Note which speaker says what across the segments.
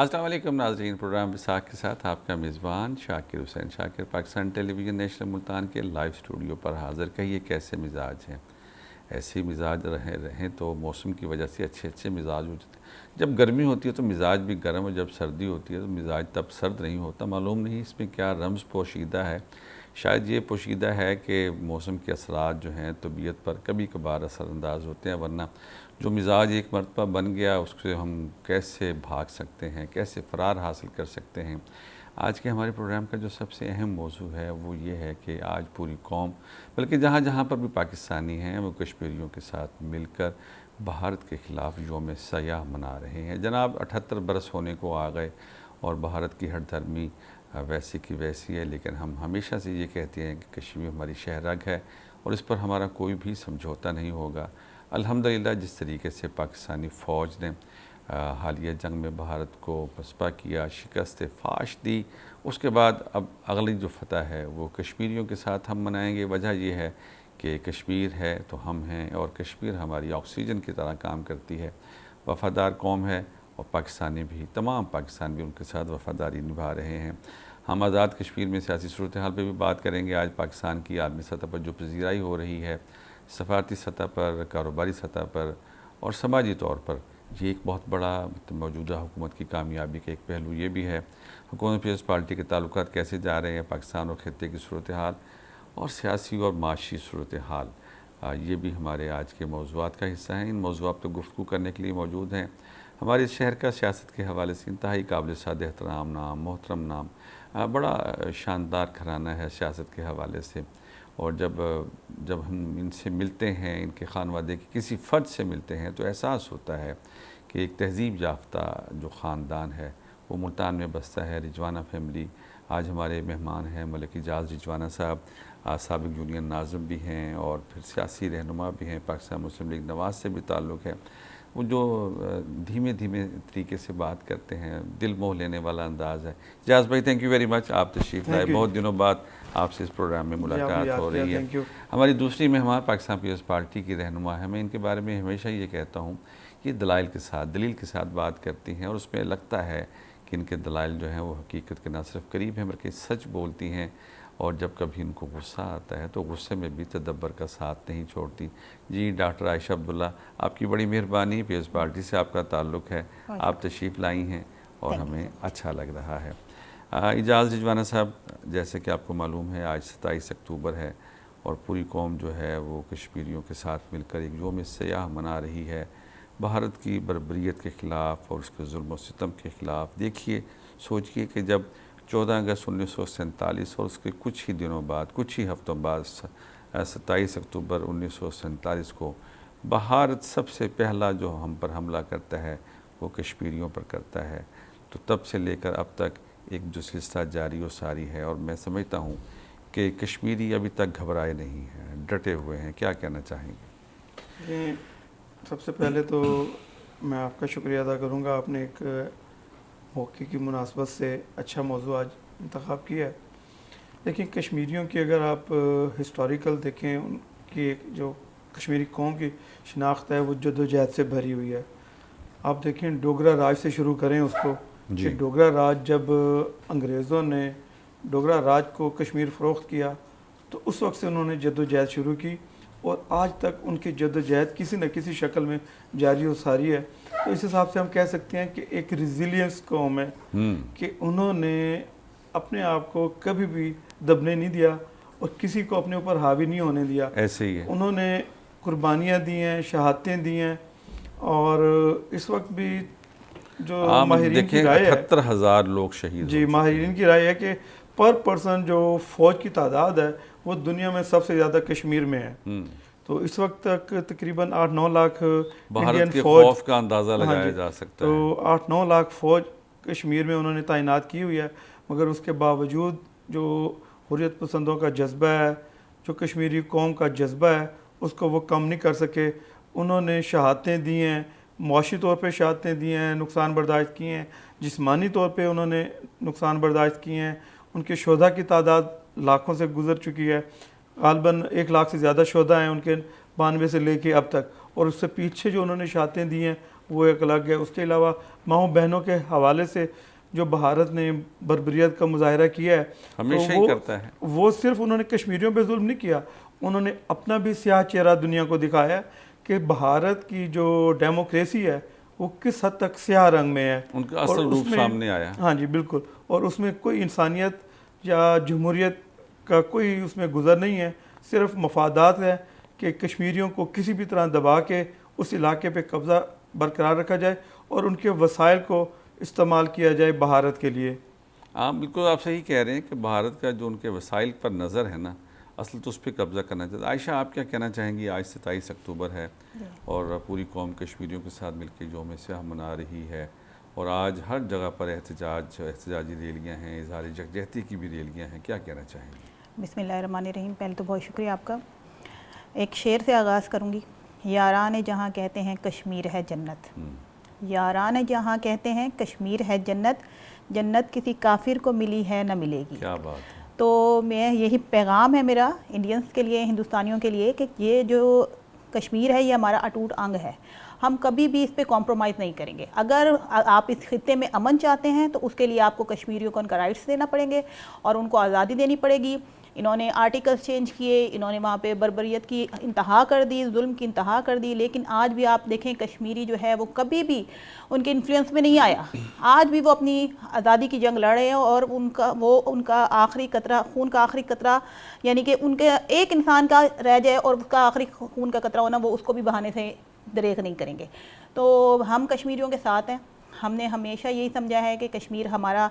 Speaker 1: السلام علیکم ناظرین، پروگرام وساخ کے ساتھ آپ کا میزبان شاکر حسین شاکر پاکستان ٹیلی ویژن نیشنل ملتان کے لائیو اسٹوڈیو پر حاضر۔ کہیے کیسے مزاج ہیں؟ ایسے مزاج رہیں تو موسم کی وجہ سے اچھے مزاج ہو جاتے ہیں۔ جب گرمی ہوتی ہے تو مزاج بھی گرم، اور جب سردی ہوتی ہے تو مزاج تب سرد نہیں ہوتا۔ معلوم نہیں اس میں کیا رمز پوشیدہ ہے۔ شاید یہ پوشیدہ ہے کہ موسم کے اثرات جو ہیں طبیعت پر کبھی کبھار اثر انداز ہوتے ہیں، ورنہ جو مزاج ایک مرتبہ بن گیا اس سے ہم کیسے بھاگ سکتے ہیں، کیسے فرار حاصل کر سکتے ہیں۔ آج کے ہمارے پروگرام کا جو سب سے اہم موضوع ہے وہ یہ ہے کہ آج پوری قوم، بلکہ جہاں جہاں پر بھی پاکستانی ہیں، وہ کشمیریوں کے ساتھ مل کر بھارت کے خلاف یوم سیاہ منا رہے ہیں۔ جناب 78 برس ہونے کو آ گئے اور بھارت کی ہر دھرمی ویسی کی ویسی ہے، لیکن ہم ہمیشہ سے یہ کہتے ہیں کہ کشمیر ہماری شہرگ ہے اور اس پر ہمارا کوئی بھی سمجھوتا نہیں ہوگا۔ الحمدللہ جس طریقے سے پاکستانی فوج نے حالیہ جنگ میں بھارت کو پسپا کیا، شکست فاش دی، اس کے بعد اب اگلی جو فتح ہے وہ کشمیریوں کے ساتھ ہم منائیں گے۔ وجہ یہ ہے کہ کشمیر ہے تو ہم ہیں، اور کشمیر ہماری آکسیجن کی طرح کام کرتی ہے۔ وفادار قوم ہے اور پاکستانی بھی، تمام پاکستان بھی ان کے ساتھ وفاداری نبھا رہے ہیں۔ ہم آزاد کشمیر میں سیاسی صورتحال پہ بھی بات کریں گے۔ آج پاکستان کی عالمی سطح پر جو پذیرائی ہو رہی ہے، سفارتی سطح پر، کاروباری سطح پر اور سماجی طور پر، یہ ایک بہت بڑا موجودہ حکومت کی کامیابی کا ایک پہلو یہ بھی ہے۔ حکومت پیپلز پارٹی کے تعلقات کیسے جا رہے ہیں، پاکستان اور خطے کی صورتحال اور سیاسی اور معاشی صورتحال، یہ بھی ہمارے آج کے موضوعات کا حصہ ہیں۔ ان موضوعات پر گفتگو کرنے کے لیے موجود ہیں ہمارے اس شہر کا سیاست کے حوالے سے انتہائی قابل سعادت احترام نام، محترم نام، بڑا شاندار گھرانہ ہے سیاست کے حوالے سے، اور جب ہم ان سے ملتے ہیں، ان کے خانوادے کے کسی فرد سے ملتے ہیں تو احساس ہوتا ہے کہ ایک تہذیب یافتہ جو خاندان ہے وہ ملتان میں بستا ہے، رجوانہ فیملی۔ آج ہمارے مہمان ہیں ملک اعجاز رجوانہ صاحب، سابق یونین ناظم بھی ہیں اور پھر سیاسی رہنما بھی ہیں، پاکستان مسلم لیگ نواز سے بھی تعلق ہے۔ وہ جو دھیمے طریقے سے بات کرتے ہیں، دل موہ لینے والا انداز ہے۔ اعجاز بھائی تھینک یو ویری مچ، آپ تشریف لائے، بہت دنوں بعد آپ سے اس پروگرام میں ملاقات ہو رہی ہے۔ ہماری دوسری مہمان پاکستان پیپلز پارٹی کی رہنما ہے۔ میں ان کے بارے میں ہمیشہ یہ کہتا ہوں کہ دلائل کے ساتھ بات کرتی ہیں، اور اس میں لگتا ہے کہ ان کے دلائل جو ہیں وہ حقیقت کے نہ صرف قریب ہیں بلکہ سچ بولتی ہیں، اور جب کبھی ان کو غصہ آتا ہے تو غصے میں بھی تدبر کا ساتھ نہیں چھوڑتی۔ جی ڈاکٹر عائشہ عبداللہ، آپ کی بڑی مہربانی، پیپلز پارٹی سے آپ کا تعلق ہے، آپ تشریف لائی ہیں اور ہمیں اچھا لگ رہا ہے۔ اعجاز رجوانہ صاحب، جیسے کہ آپ کو معلوم ہے آج 27 اکتوبر ہے اور پوری قوم جو ہے وہ کشمیریوں کے ساتھ مل کر ایک یوم سیاہ منا رہی ہے بھارت کی بربریت کے خلاف اور اس کے ظلم و ستم کے خلاف۔ دیکھیے، سوچئے کہ جب 14 اگست 1947 اور اس کے کچھ ہی دنوں بعد، کچھ ہی ہفتوں بعد 27 اکتوبر 1947 کو بھارت سب سے پہلا جو ہم پر حملہ کرتا ہے وہ کشمیریوں پر کرتا ہے، تو تب سے لے کر اب تک ایک جو سلسلہ جاری و ساری ہے، اور میں سمجھتا ہوں کہ کشمیری ابھی تک گھبرائے نہیں ہیں، ڈٹے ہوئے ہیں۔ کیا کہنا چاہیں گے؟
Speaker 2: سب سے پہلے تو میں آپ کا شکریہ ادا کروں گا، آپ نے ایک موقع کی مناسبت سے اچھا موضوع آج انتخاب کیا ہے۔ لیکن کشمیریوں کی اگر آپ ہسٹوریکل دیکھیں، ان کی ایک جو کشمیری قوم کی شناخت ہے وہ جدوجہد سے بھری ہوئی ہے۔ آپ دیکھیں ڈوگرا راج سے شروع کریں اس کو، کہ ڈوگرا راج جب انگریزوں نے ڈوگرا راج کو کشمیر فروخت کیا تو اس وقت سے انہوں نے جدوجہد شروع کی، اور آج تک ان کی جدوجہد کسی نہ کسی شکل میں جاری و ساری ہے۔ تو اس حساب سے ہم کہہ سکتے ہیں کہ ایک ریزیلینس قوم ہے، کہ انہوں نے اپنے آپ کو کبھی بھی دبنے نہیں دیا اور کسی کو اپنے اوپر حاوی نہیں ہونے دیا۔
Speaker 1: ایسے ہی ہے،
Speaker 2: انہوں نے قربانیاں دی ہیں، شہادتیں دی ہیں، اور اس وقت بھی جو ماہرین کی رائے ہے
Speaker 1: 78,000 لوگ شہید،
Speaker 2: جی ماہرین کی رائے ہے کہ پر پرسن جو فوج کی تعداد ہے وہ دنیا میں سب سے زیادہ کشمیر میں ہے۔ تو اس وقت تک تقریباً 8-9 لاکھ
Speaker 1: بھارت کے خوف کا اندازہ لگایا جا سکتا ہے۔
Speaker 2: تو 8-9 لاکھ فوج کشمیر میں انہوں نے تعینات کی ہوئی ہے، مگر اس کے باوجود جو حریت پسندوں کا جذبہ ہے، جو کشمیری قوم کا جذبہ ہے، اس کو وہ کم نہیں کر سکے۔ انہوں نے شہادتیں دی ہیں، معاشی طور پہ شہادتیں دی ہیں، نقصان برداشت کیے ہیں، جسمانی طور پہ انہوں نے نقصان برداشت کیے ہیں۔ ان کے شہداء کی تعداد لاکھوں سے گزر چکی ہے، غالباً 1 لاکھ سے زیادہ شہداء ہیں ان کے 92 سے لے کے اب تک، اور اس سے پیچھے جو انہوں نے اشاعتیں دی ہیں وہ ایک الگ ہے. اس کے علاوہ ماؤں بہنوں کے حوالے سے جو بھارت نے بربریت کا مظاہرہ کیا ہے
Speaker 1: ہمیشہ ہی کرتا ہے.
Speaker 2: وہ صرف انہوں نے کشمیریوں پہ ظلم نہیں کیا, انہوں نے اپنا بھی سیاہ چہرہ دنیا کو دکھایا ہے کہ بھارت کی جو ڈیموکریسی ہے وہ کس حد تک سیاہ رنگ میں ہے,
Speaker 1: ان کا اصل روپ سامنے آیا.
Speaker 2: ہاں جی بالکل, اور اس میں کوئی انسانیت یا جمہوریت کا کوئی اس میں گزر نہیں ہے, صرف مفادات ہے کہ کشمیریوں کو کسی بھی طرح دبا کے اس علاقے پہ قبضہ برقرار رکھا جائے اور ان کے وسائل کو استعمال کیا جائے بھارت کے لیے.
Speaker 1: ہاں بالکل آپ صحیح کہہ رہے ہیں کہ بھارت کا جو ان کے وسائل پر نظر ہے نا, اصل تو اس پہ قبضہ کرنا چاہتا ہے. عائشہ آپ کیا کہنا چاہیں گی؟ آج 27 اکتوبر ہے اور پوری قوم کشمیریوں کے ساتھ مل کے یوم سیاہ منا رہی ہے, اور آج ہر جگہ پر احتجاجی ریلیاں ہیں, اظہار یکجہتی کی بھی ریلیاں ہیں, کیا کہنا چاہیں گی؟
Speaker 3: بسم اللہ الرحمن الرحیم. پہلے تو بہت شکریہ آپ کا. ایک شعر سے آغاز کروں گی. یاران جہاں کہتے ہیں کشمیر ہے جنت, یاران جہاں کہتے ہیں کشمیر ہے جنت, جنت کسی کافر کو ملی ہے نہ ملے گی.
Speaker 1: کیا بات ہے.
Speaker 3: تو میں یہی پیغام ہے میرا انڈینس کے لیے, ہندوستانیوں کے لیے, کہ یہ جو کشمیر ہے یہ ہمارا اٹوٹ انگ ہے, ہم کبھی بھی اس پہ کمپرومائز نہیں کریں گے. اگر آپ اس خطے میں امن چاہتے ہیں تو اس کے لیے آپ کو کشمیریوں کو ان کا رائٹس دینا پڑیں گے اور ان کو آزادی دینی پڑے گی. انہوں نے آرٹیکلز چینج کیے, انہوں نے وہاں پہ بربریت کی انتہا کر دی, ظلم کی انتہا کر دی, لیکن آج بھی آپ دیکھیں کشمیری جو ہے وہ کبھی بھی ان کے انفلوئنس میں نہیں آیا. آج بھی وہ اپنی آزادی کی جنگ لڑ رہے ہیں, اور ان کا آخری قطرہ, خون کا آخری قطرہ, یعنی کہ ان کے ایک انسان کا رہ جائے اور اس کا آخری خون کا قطرہ ہونا, وہ اس کو بھی بہانے سے دریغ نہیں کریں گے. تو ہم کشمیریوں کے ساتھ ہیں. ہم نے ہمیشہ یہی سمجھا ہے کہ کشمیر ہمارا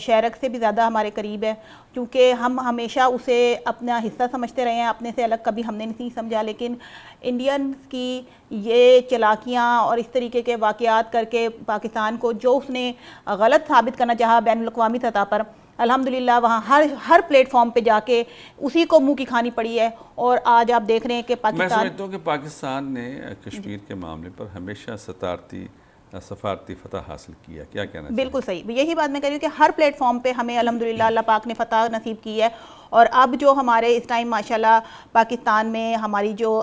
Speaker 3: شہرک سے بھی زیادہ ہمارے قریب ہے, کیونکہ ہم ہمیشہ اسے اپنا حصہ سمجھتے رہے ہیں, اپنے سے الگ کبھی ہم نے نہیں سمجھا. لیکن انڈینز کی یہ چلاکیاں اور اس طریقے کے واقعات کر کے پاکستان کو جو اس نے غلط ثابت کرنا چاہا بین الاقوامی سطح پر, الحمدللہ وہاں ہر پلیٹ فارم پہ جا کے اسی کو منہ کی کھانی پڑی ہے. اور آج آپ دیکھ رہے ہیں کہ
Speaker 1: میں سمجھتا ہوں کہ پاکستان نے کشمیر کے معاملے پر ہمیشہ سفارتی فتح حاصل کیا. کیا کہنا چاہیے؟
Speaker 3: بالکل صحیح, یہی بات میں کہہ رہی ہوں کہ ہر پلیٹ فارم پہ ہمیں الحمدللہ اللہ پاک نے فتح نصیب کی ہے. اور اب جو ہمارے اس ٹائم ماشاءاللہ پاکستان میں ہماری جو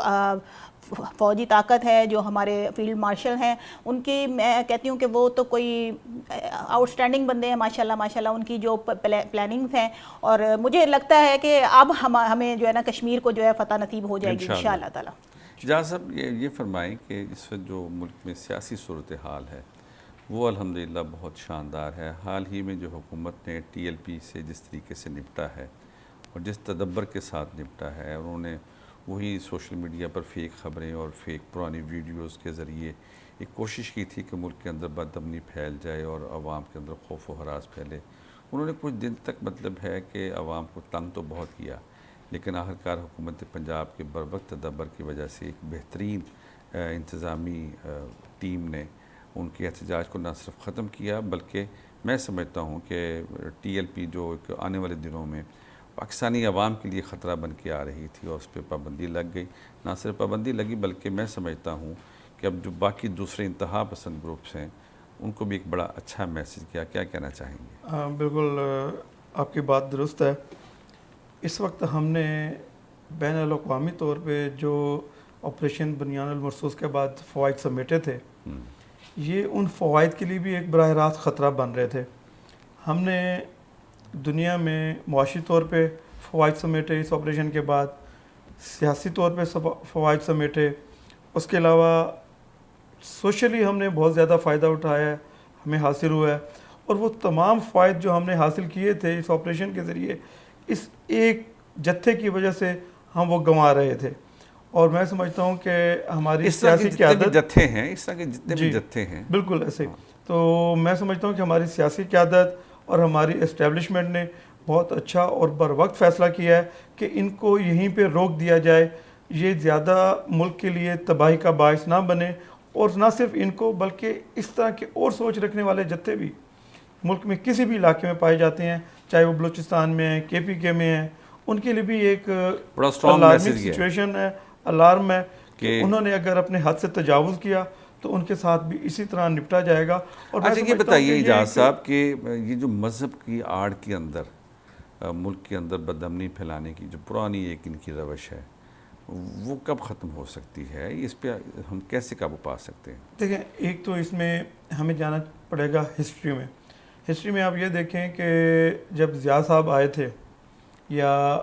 Speaker 3: فوجی طاقت ہے, جو ہمارے فیلڈ مارشل ہیں, ان کی میں کہتی ہوں کہ وہ تو کوئی آؤٹ اسٹینڈنگ بندے ہیں ماشاءاللہ ان کی جو پلاننگز ہیں. اور مجھے لگتا ہے کہ اب ہمیں جو ہے نا کشمیر کو جو ہے فتح نصیب ہو جائے گی انشاءاللہ تعالیٰ.
Speaker 1: جہاں صاحب یہ فرمائیں کہ اس وقت جو ملک میں سیاسی صورتحال ہے وہ الحمدللہ بہت شاندار ہے. حال ہی میں جو حکومت نے TLP سے جس طریقے سے نپٹا ہے اور جس تدبر کے ساتھ نپٹا ہے, انہوں نے وہی سوشل میڈیا پر فیک خبریں اور فیک پرانی ویڈیوز کے ذریعے ایک کوشش کی تھی کہ ملک کے اندر بد امنی پھیل جائے اور عوام کے اندر خوف و ہراس پھیلے. انہوں نے کچھ دن تک مطلب ہے کہ عوام کو تنگ تو بہت کیا, لیکن آخرکار حکومت پنجاب کے بروقت تدبر کی وجہ سے ایک بہترین انتظامی ٹیم نے ان کے احتجاج کو نہ صرف ختم کیا, بلکہ میں سمجھتا ہوں کہ TLP جو ایک آنے والے دنوں میں پاکستانی عوام کے لیے خطرہ بن کے آ رہی تھی, اور اس پہ پابندی لگ گئی. نہ صرف پابندی لگی بلکہ میں سمجھتا ہوں کہ اب جو باقی دوسرے انتہا پسند گروپس ہیں ان کو بھی ایک بڑا اچھا میسج کیا. کیا کہنا چاہیں گے؟
Speaker 2: بالکل آپ کی بات درست ہے. اس وقت ہم نے بین الاقوامی طور پہ جو آپریشن بنیان المرصوص کے بعد فوائد سمیٹے تھے, یہ ان فوائد کے لیے بھی ایک براہ راست خطرہ بن رہے تھے. ہم نے دنیا میں معاشی طور پہ فوائد سمیٹے اس آپریشن کے بعد, سیاسی طور پہ فوائد سمیٹے, اس کے علاوہ سوشلی ہم نے بہت زیادہ فائدہ اٹھایا ہے, ہمیں حاصل ہوا ہے. اور وہ تمام فوائد جو ہم نے حاصل کیے تھے اس آپریشن کے ذریعے, اس ایک جتھے کی وجہ سے ہم وہ گنوا رہے تھے. اور میں سمجھتا ہوں کہ ہماری سیاسی قیادت
Speaker 1: جتھے ہیں, اس طرح کے جتنے بھی جتھے ہیں,
Speaker 2: بالکل ایسے, تو میں سمجھتا ہوں کہ ہماری سیاسی قیادت اور ہماری اسٹیبلشمنٹ نے بہت اچھا اور بر وقت فیصلہ کیا ہے کہ ان کو یہیں پہ روک دیا جائے, یہ زیادہ ملک کے لیے تباہی کا باعث نہ بنے. اور نہ صرف ان کو بلکہ اس طرح کے اور سوچ رکھنے والے جتھے بھی ملک میں کسی بھی علاقے میں پائے جاتے ہیں, چاہے وہ بلوچستان میں ہیں, KPK میں ہیں, ان کے لیے بھی ایک
Speaker 1: بڑا اسٹرانگ
Speaker 2: سچویشن ہے, الارم ہے کہ انہوں نے اگر اپنے حد سے تجاوز کیا تو ان کے ساتھ بھی اسی طرح نپٹا جائے گا. اور
Speaker 1: اچھا یہ بتائیے اجاز صاحب کہ یہ جو مذہب کی آڑ کے اندر ملک کے اندر بد امنی پھیلانے کی جو پرانی ایک ان کی روش ہے, وہ کب ختم ہو سکتی ہے؟ اس پہ ہم کیسے قابو پا سکتے ہیں؟
Speaker 2: دیکھیں، ایک تو اس میں ہمیں جانا پڑے گا ہسٹری میں آپ یہ دیکھیں کہ جب ضیاء صاحب آئے تھے یا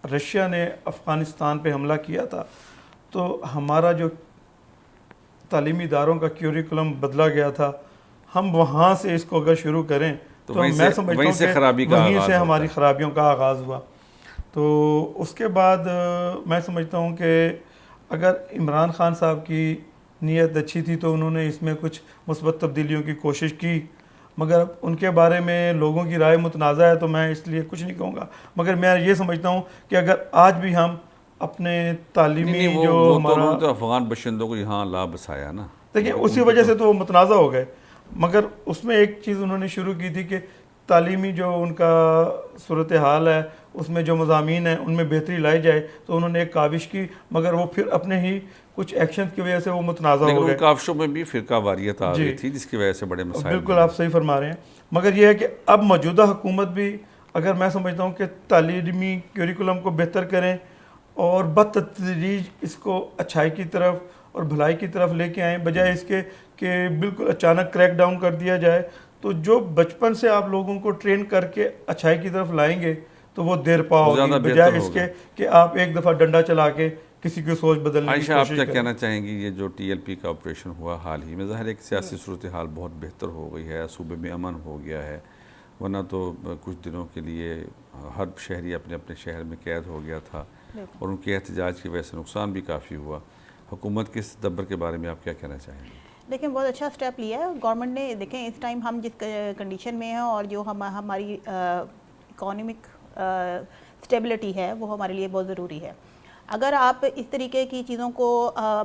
Speaker 2: رشیا نے افغانستان پہ حملہ کیا تھا تو ہمارا جو تعلیمی اداروں کا کیوریکولم بدلا گیا تھا. ہم وہاں سے اس کو اگر شروع کریں تو میں سمجھتا ہوں کہ وہیں سے ہماری خرابیوں کا آغاز ہوا. تو اس کے بعد میں سمجھتا ہوں کہ اگر عمران خان صاحب کی نیت اچھی تھی تو انہوں نے اس میں کچھ مثبت تبدیلیوں کی کوشش کی، مگر ان کے بارے میں لوگوں کی رائے متنازع ہے تو میں اس لیے کچھ نہیں کہوں گا. مگر میں یہ سمجھتا ہوں کہ اگر آج بھی ہم اپنے تعلیمی جو ہمارا
Speaker 1: تو افغان باشندوں کو یہاں لا بسایا نا،
Speaker 2: دیکھیں اسی وجہ سے تو وہ متنازع ہو گئے. مگر اس میں ایک چیز انہوں نے شروع کی تھی کہ تعلیمی جو ان کا صورتحال ہے اس میں جو مضامین ہیں ان میں بہتری لائی جائے، تو انہوں نے ایک کاوش کی، مگر وہ پھر اپنے ہی کچھ ایکشن کی وجہ سے وہ متنازع ہو گئے.
Speaker 1: لیکن کاوشوں میں بھی فرقہ واریت آ گئی تھی جس کی وجہ سے بڑے مسائل.
Speaker 2: بالکل آپ صحیح فرما رہے ہیں. مگر یہ ہے کہ اب موجودہ حکومت بھی اگر میں سمجھتا ہوں کہ تعلیمی کیوریکولم کو بہتر کریں اور بتدریج اس کو اچھائی کی طرف اور بھلائی کی طرف لے کے آئیں، بجائے اس کے کہ بالکل اچانک کریک ڈاؤن کر دیا جائے، تو جو بچپن سے آپ لوگوں کو ٹرین کر کے اچھائی کی طرف لائیں گے تو وہ دیر پا ہوگی، بجائے اس کے کہ آپ ایک دفعہ ڈنڈا چلا کے کسی کی سوچ بدلنے کی کوشش کریں.
Speaker 1: عائشہ، آپ کیا کہنا چاہیں گی؟ یہ جو ٹی ایل پی کا آپریشن ہوا حال ہی میں، ظاہر ہے کہ سیاسی صورتحال بہت بہتر ہو گئی ہے، صوبے میں امن ہو گیا ہے، ورنہ تو کچھ دنوں کے لیے ہر شہری اپنے اپنے شہر میں قید ہو گیا تھا اور ان کے احتجاج کی وجہ سے نقصان بھی کافی ہوا. حکومت کے اس تدبر کے بارے میں آپ کیا کہنا چاہیں گے؟
Speaker 3: دیکھیں بہت اچھا سٹیپ لیا ہے گورنمنٹ نے. دیکھیں اس ٹائم ہم جس کنڈیشن میں ہیں اور جو ہماری اکانومک سٹیبلٹی ہے وہ ہمارے لیے بہت ضروری ہے. اگر آپ اس طریقے کی چیزوں کو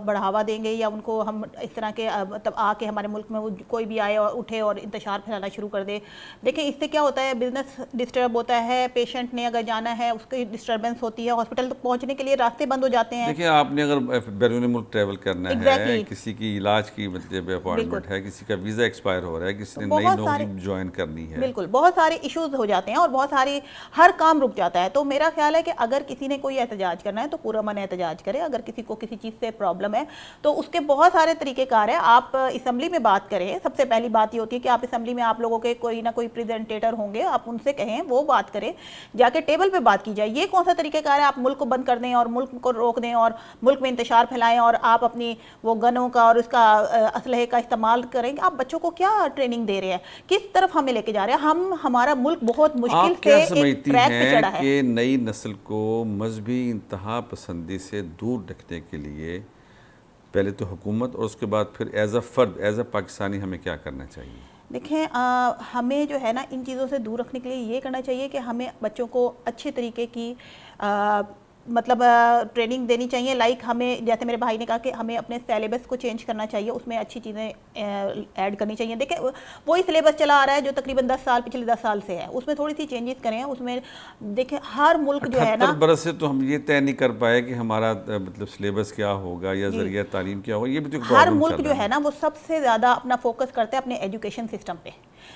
Speaker 3: بڑھاوا دیں گے یا ان کو ہم اس طرح کے مطلب آ کے ہمارے ملک میں وہ کوئی بھی آئے اور اٹھے اور انتشار پھیلانا شروع کر دے، دیکھیں اس سے کیا ہوتا ہے، بزنس ڈسٹرب ہوتا ہے، پیشنٹ نے اگر جانا ہے اس کی ڈسٹربنس ہوتی ہے، ہاسپٹل تک پہنچنے کے لیے راستے بند ہو جاتے ہیں.
Speaker 1: دیکھیں آپ نے اگر بیرون ملک ٹریول کرنا ہے، کسی کی علاج کی مطلب اپائنٹمنٹ ہے، کسی کا ویزا ایکسپائر ہو رہا ہے، کسی نے نئی نوکری جوائن کرنی ہے،
Speaker 3: بالکل بہت سارے ایشوز ہو جاتے ہیں اور بہت ساری ہر کام رک جاتا ہے. تو میرا خیال ہے کہ اگر کسی نے کوئی احتجاج کرنا ہے تو پورا من احتجاج کرے. اگر کسی کو کسی چیز سے پرابلم ہے تو اس کے بہت سارے طریقہ کار ہیں. آپ اسمبلی میں بات کریں، سب سے پہلی بات یہ ہوتی ہے کہ آپ اسمبلی میں آپ لوگوں کے کوئی نہ کوئی پریزنٹیٹر ہوں گے، آپ ان سے کہیں وہ بات کریں، جا کے ٹیبل پہ بات کی جائے. یہ کون سا طریقہ کار ہے؟ آپ ملک کو بند کر دیں اور ملک کو روک دیں اور ملک میں انتشار پھیلائیں اور آپ اپنی وہ گنوں کا اور اس کا اسلحے کا استعمال کریں گے. آپ بچوں کو کیا ٹریننگ دے رہے ہیں؟ کس طرف ہمیں لے کے جا رہے ہیں؟ ہمارا ملک بہت مشکل سے ایک ٹریک پہ چڑھا ہے.
Speaker 1: کہ نئی نسل کو مذہبی انتہا پسندی سے دور رکھنے کے لیے پہلے تو حکومت اور اس کے بعد پھر ایز اے فرد، ایز اے پاکستانی ہمیں کیا کرنا چاہیے؟
Speaker 3: دیکھیں ہمیں جو ہے نا ان چیزوں سے دور رکھنے کے لیے یہ کرنا چاہیے کہ ہمیں بچوں کو اچھے طریقے کی مطلب ٹریننگ دینی چاہیے. لائک ہمیں جیسے میرے بھائی نے کہا کہ ہمیں اپنے سیلیبس کو چینج کرنا چاہیے، اس میں اچھی چیزیں ایڈ کرنی چاہیے. دیکھیں وہی سلیبس چلا آ رہا ہے جو تقریباً پچھلے 10 سال سے ہے، اس میں تھوڑی سی چینجز کریں. اس میں دیکھیں ہر ملک جو ہے نا
Speaker 1: 78 برس سے تو ہم یہ طے نہیں کر پائے کہ ہمارا مطلب سلیبس کیا ہوگا یا ذریعہ تعلیم کیا ہوگا. یہ بھی تو
Speaker 3: ہر ملک جو ہے نا وہ سب سے زیادہ اپنا فوکس کرتے ہیں اپنے ایجوکیشن سسٹم پہ،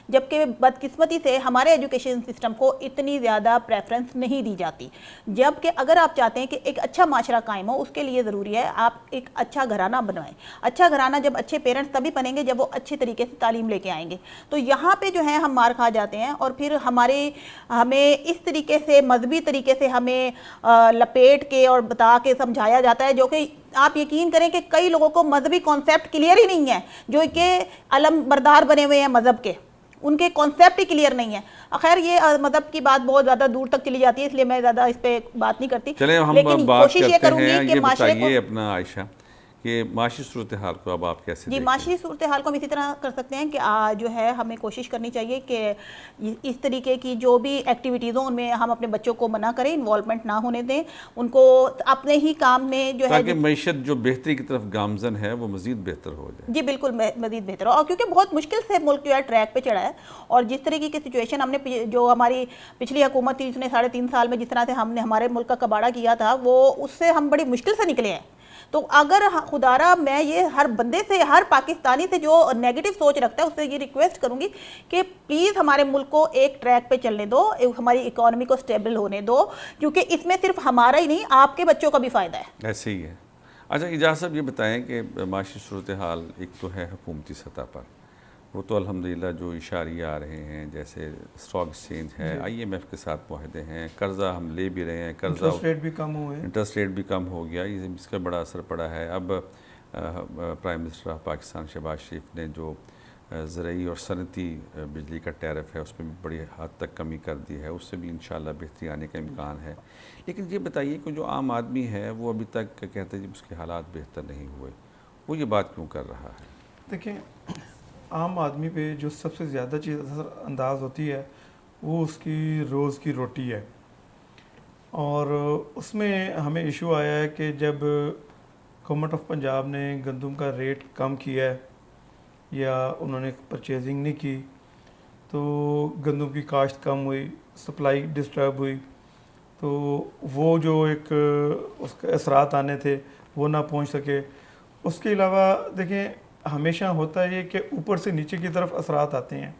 Speaker 3: جبکہ بدقسمتی سے ہمارے ایجوکیشن سسٹم کو اتنی زیادہ پریفرنس نہیں دی جاتی. جبکہ اگر آپ چاہتے ہیں کہ ایک اچھا معاشرہ قائم ہو، اس کے لیے ضروری ہے آپ ایک اچھا گھرانہ بنوائیں. اچھا گھرانہ جب اچھے پیرنٹس تبھی بنیں گے جب وہ اچھے طریقے سے تعلیم لے کے آئیں گے. تو یہاں پہ جو ہے ہم مار کھا جاتے ہیں اور پھر ہمیں اس طریقے سے مذہبی طریقے سے ہمیں لپیٹ کے اور بتا کے سمجھایا جاتا ہے، جو کہ آپ یقین کریں کہ کئی لوگوں کو مذہبی کانسیپٹ کلیئر ہی نہیں ہے، جو کہ علم بردار بنے ہوئے ہیں مذہب کے، ان کے کانسیپٹ ہی کلیئر نہیں ہے. خیر یہ مذہب کی بات بہت زیادہ دور تک چلی جاتی ہے، اس لیے میں زیادہ اس پہ بات نہیں کرتی.
Speaker 1: چلیں ہم
Speaker 3: لیکن
Speaker 1: بات
Speaker 3: کوشش یہ کروں
Speaker 1: کرتے ہیں.
Speaker 3: گی کہ
Speaker 1: یہ
Speaker 3: معاشرے
Speaker 1: بتائیے
Speaker 3: کو
Speaker 1: اپنا عائشہ کہ معاشی صورتحال کو اب آپ کیسے
Speaker 3: جی معاشی صورتحال کو ہم اسی طرح کر سکتے ہیں کہ جو ہے ہمیں کوشش کرنی چاہیے کہ اس طریقے کی جو بھی ایکٹیویٹیز ہوں ان میں ہم اپنے بچوں کو منع کریں، انوالومنٹ نہ ہونے دیں، ان کو اپنے ہی کام میں جو ہے
Speaker 1: تاکہ معیشت جو بہتری کی طرف گامزن ہے وہ مزید بہتر ہو جائے.
Speaker 3: جی بالکل مزید بہتر ہو. اور کیونکہ بہت مشکل سے ملک جو ہے ٹریک پہ چڑھا ہے اور جس طریقے کی سچویشن ہم نے جو ہماری پچھلی حکومت تھی جس نے 3.5 سال میں جس طرح سے ہم نے ہمارے ملک کا کباڑہ کیا تھا، وہ اس سے ہم بڑی مشکل سے نکلے ہیں. تو اگر خدارہ میں یہ ہر بندے سے, ہر پاکستانی سے جو نیگیٹو سوچ رکھتا ہے اس سے یہ ریکویسٹ کروں گی کہ پلیز ہمارے ملک کو ایک ٹریک پہ چلنے دو, ہماری اکانومی کو سٹیبل ہونے دو, کیونکہ اس میں صرف ہمارا ہی نہیں آپ کے بچوں کا بھی فائدہ ہے.
Speaker 1: ایسے ہی ہے. اچھا اجاز صاحب یہ بتائیں کہ معاشی صورتحال ایک تو ہے حکومتی سطح پر, وہ تو الحمدللہ جو اشاریہ آ رہے ہیں, جیسے اسٹاک ایکسچینج ہے, IMF کے ساتھ معاہدے ہیں, قرضہ ہم لے بھی رہے ہیں, قرضہ
Speaker 2: انٹرسٹ ریٹ بھی کم ہوئے,
Speaker 1: انٹرسٹ ریٹ بھی کم ہو گیا, اس کا بڑا اثر پڑا ہے. اب prime minister of Pakistan Shehbaz Sharif نے جو زرعی اور صنعتی بجلی کا ٹیرف ہے اس میں بھی بڑی حد تک کمی کر دی ہے, اس سے بھی انشاءاللہ بہتری آنے کا امکان ہے. لیکن یہ بتائیے کہ جو عام آدمی ہے وہ ابھی تک کہتے ہیں جب اس کے حالات بہتر نہیں ہوئے, وہ یہ بات کیوں کر رہا ہے؟
Speaker 2: دیکھیں عام آدمی پہ جو سب سے زیادہ چیز اثر انداز ہوتی ہے وہ اس کی روز کی روٹی ہے, اور اس میں ہمیں ایشو آیا ہے کہ جب گورنمنٹ آف پنجاب نے گندم کا ریٹ کم کیا ہے یا انہوں نے پرچیزنگ نہیں کی تو گندم کی کاشت کم ہوئی, سپلائی ڈسٹرب ہوئی, تو وہ جو ایک اس کے اثرات آنے تھے وہ نہ پہنچ سکے. اس کے علاوہ دیکھیں ہمیشہ ہوتا ہے یہ کہ اوپر سے نیچے کی طرف اثرات آتے ہیں,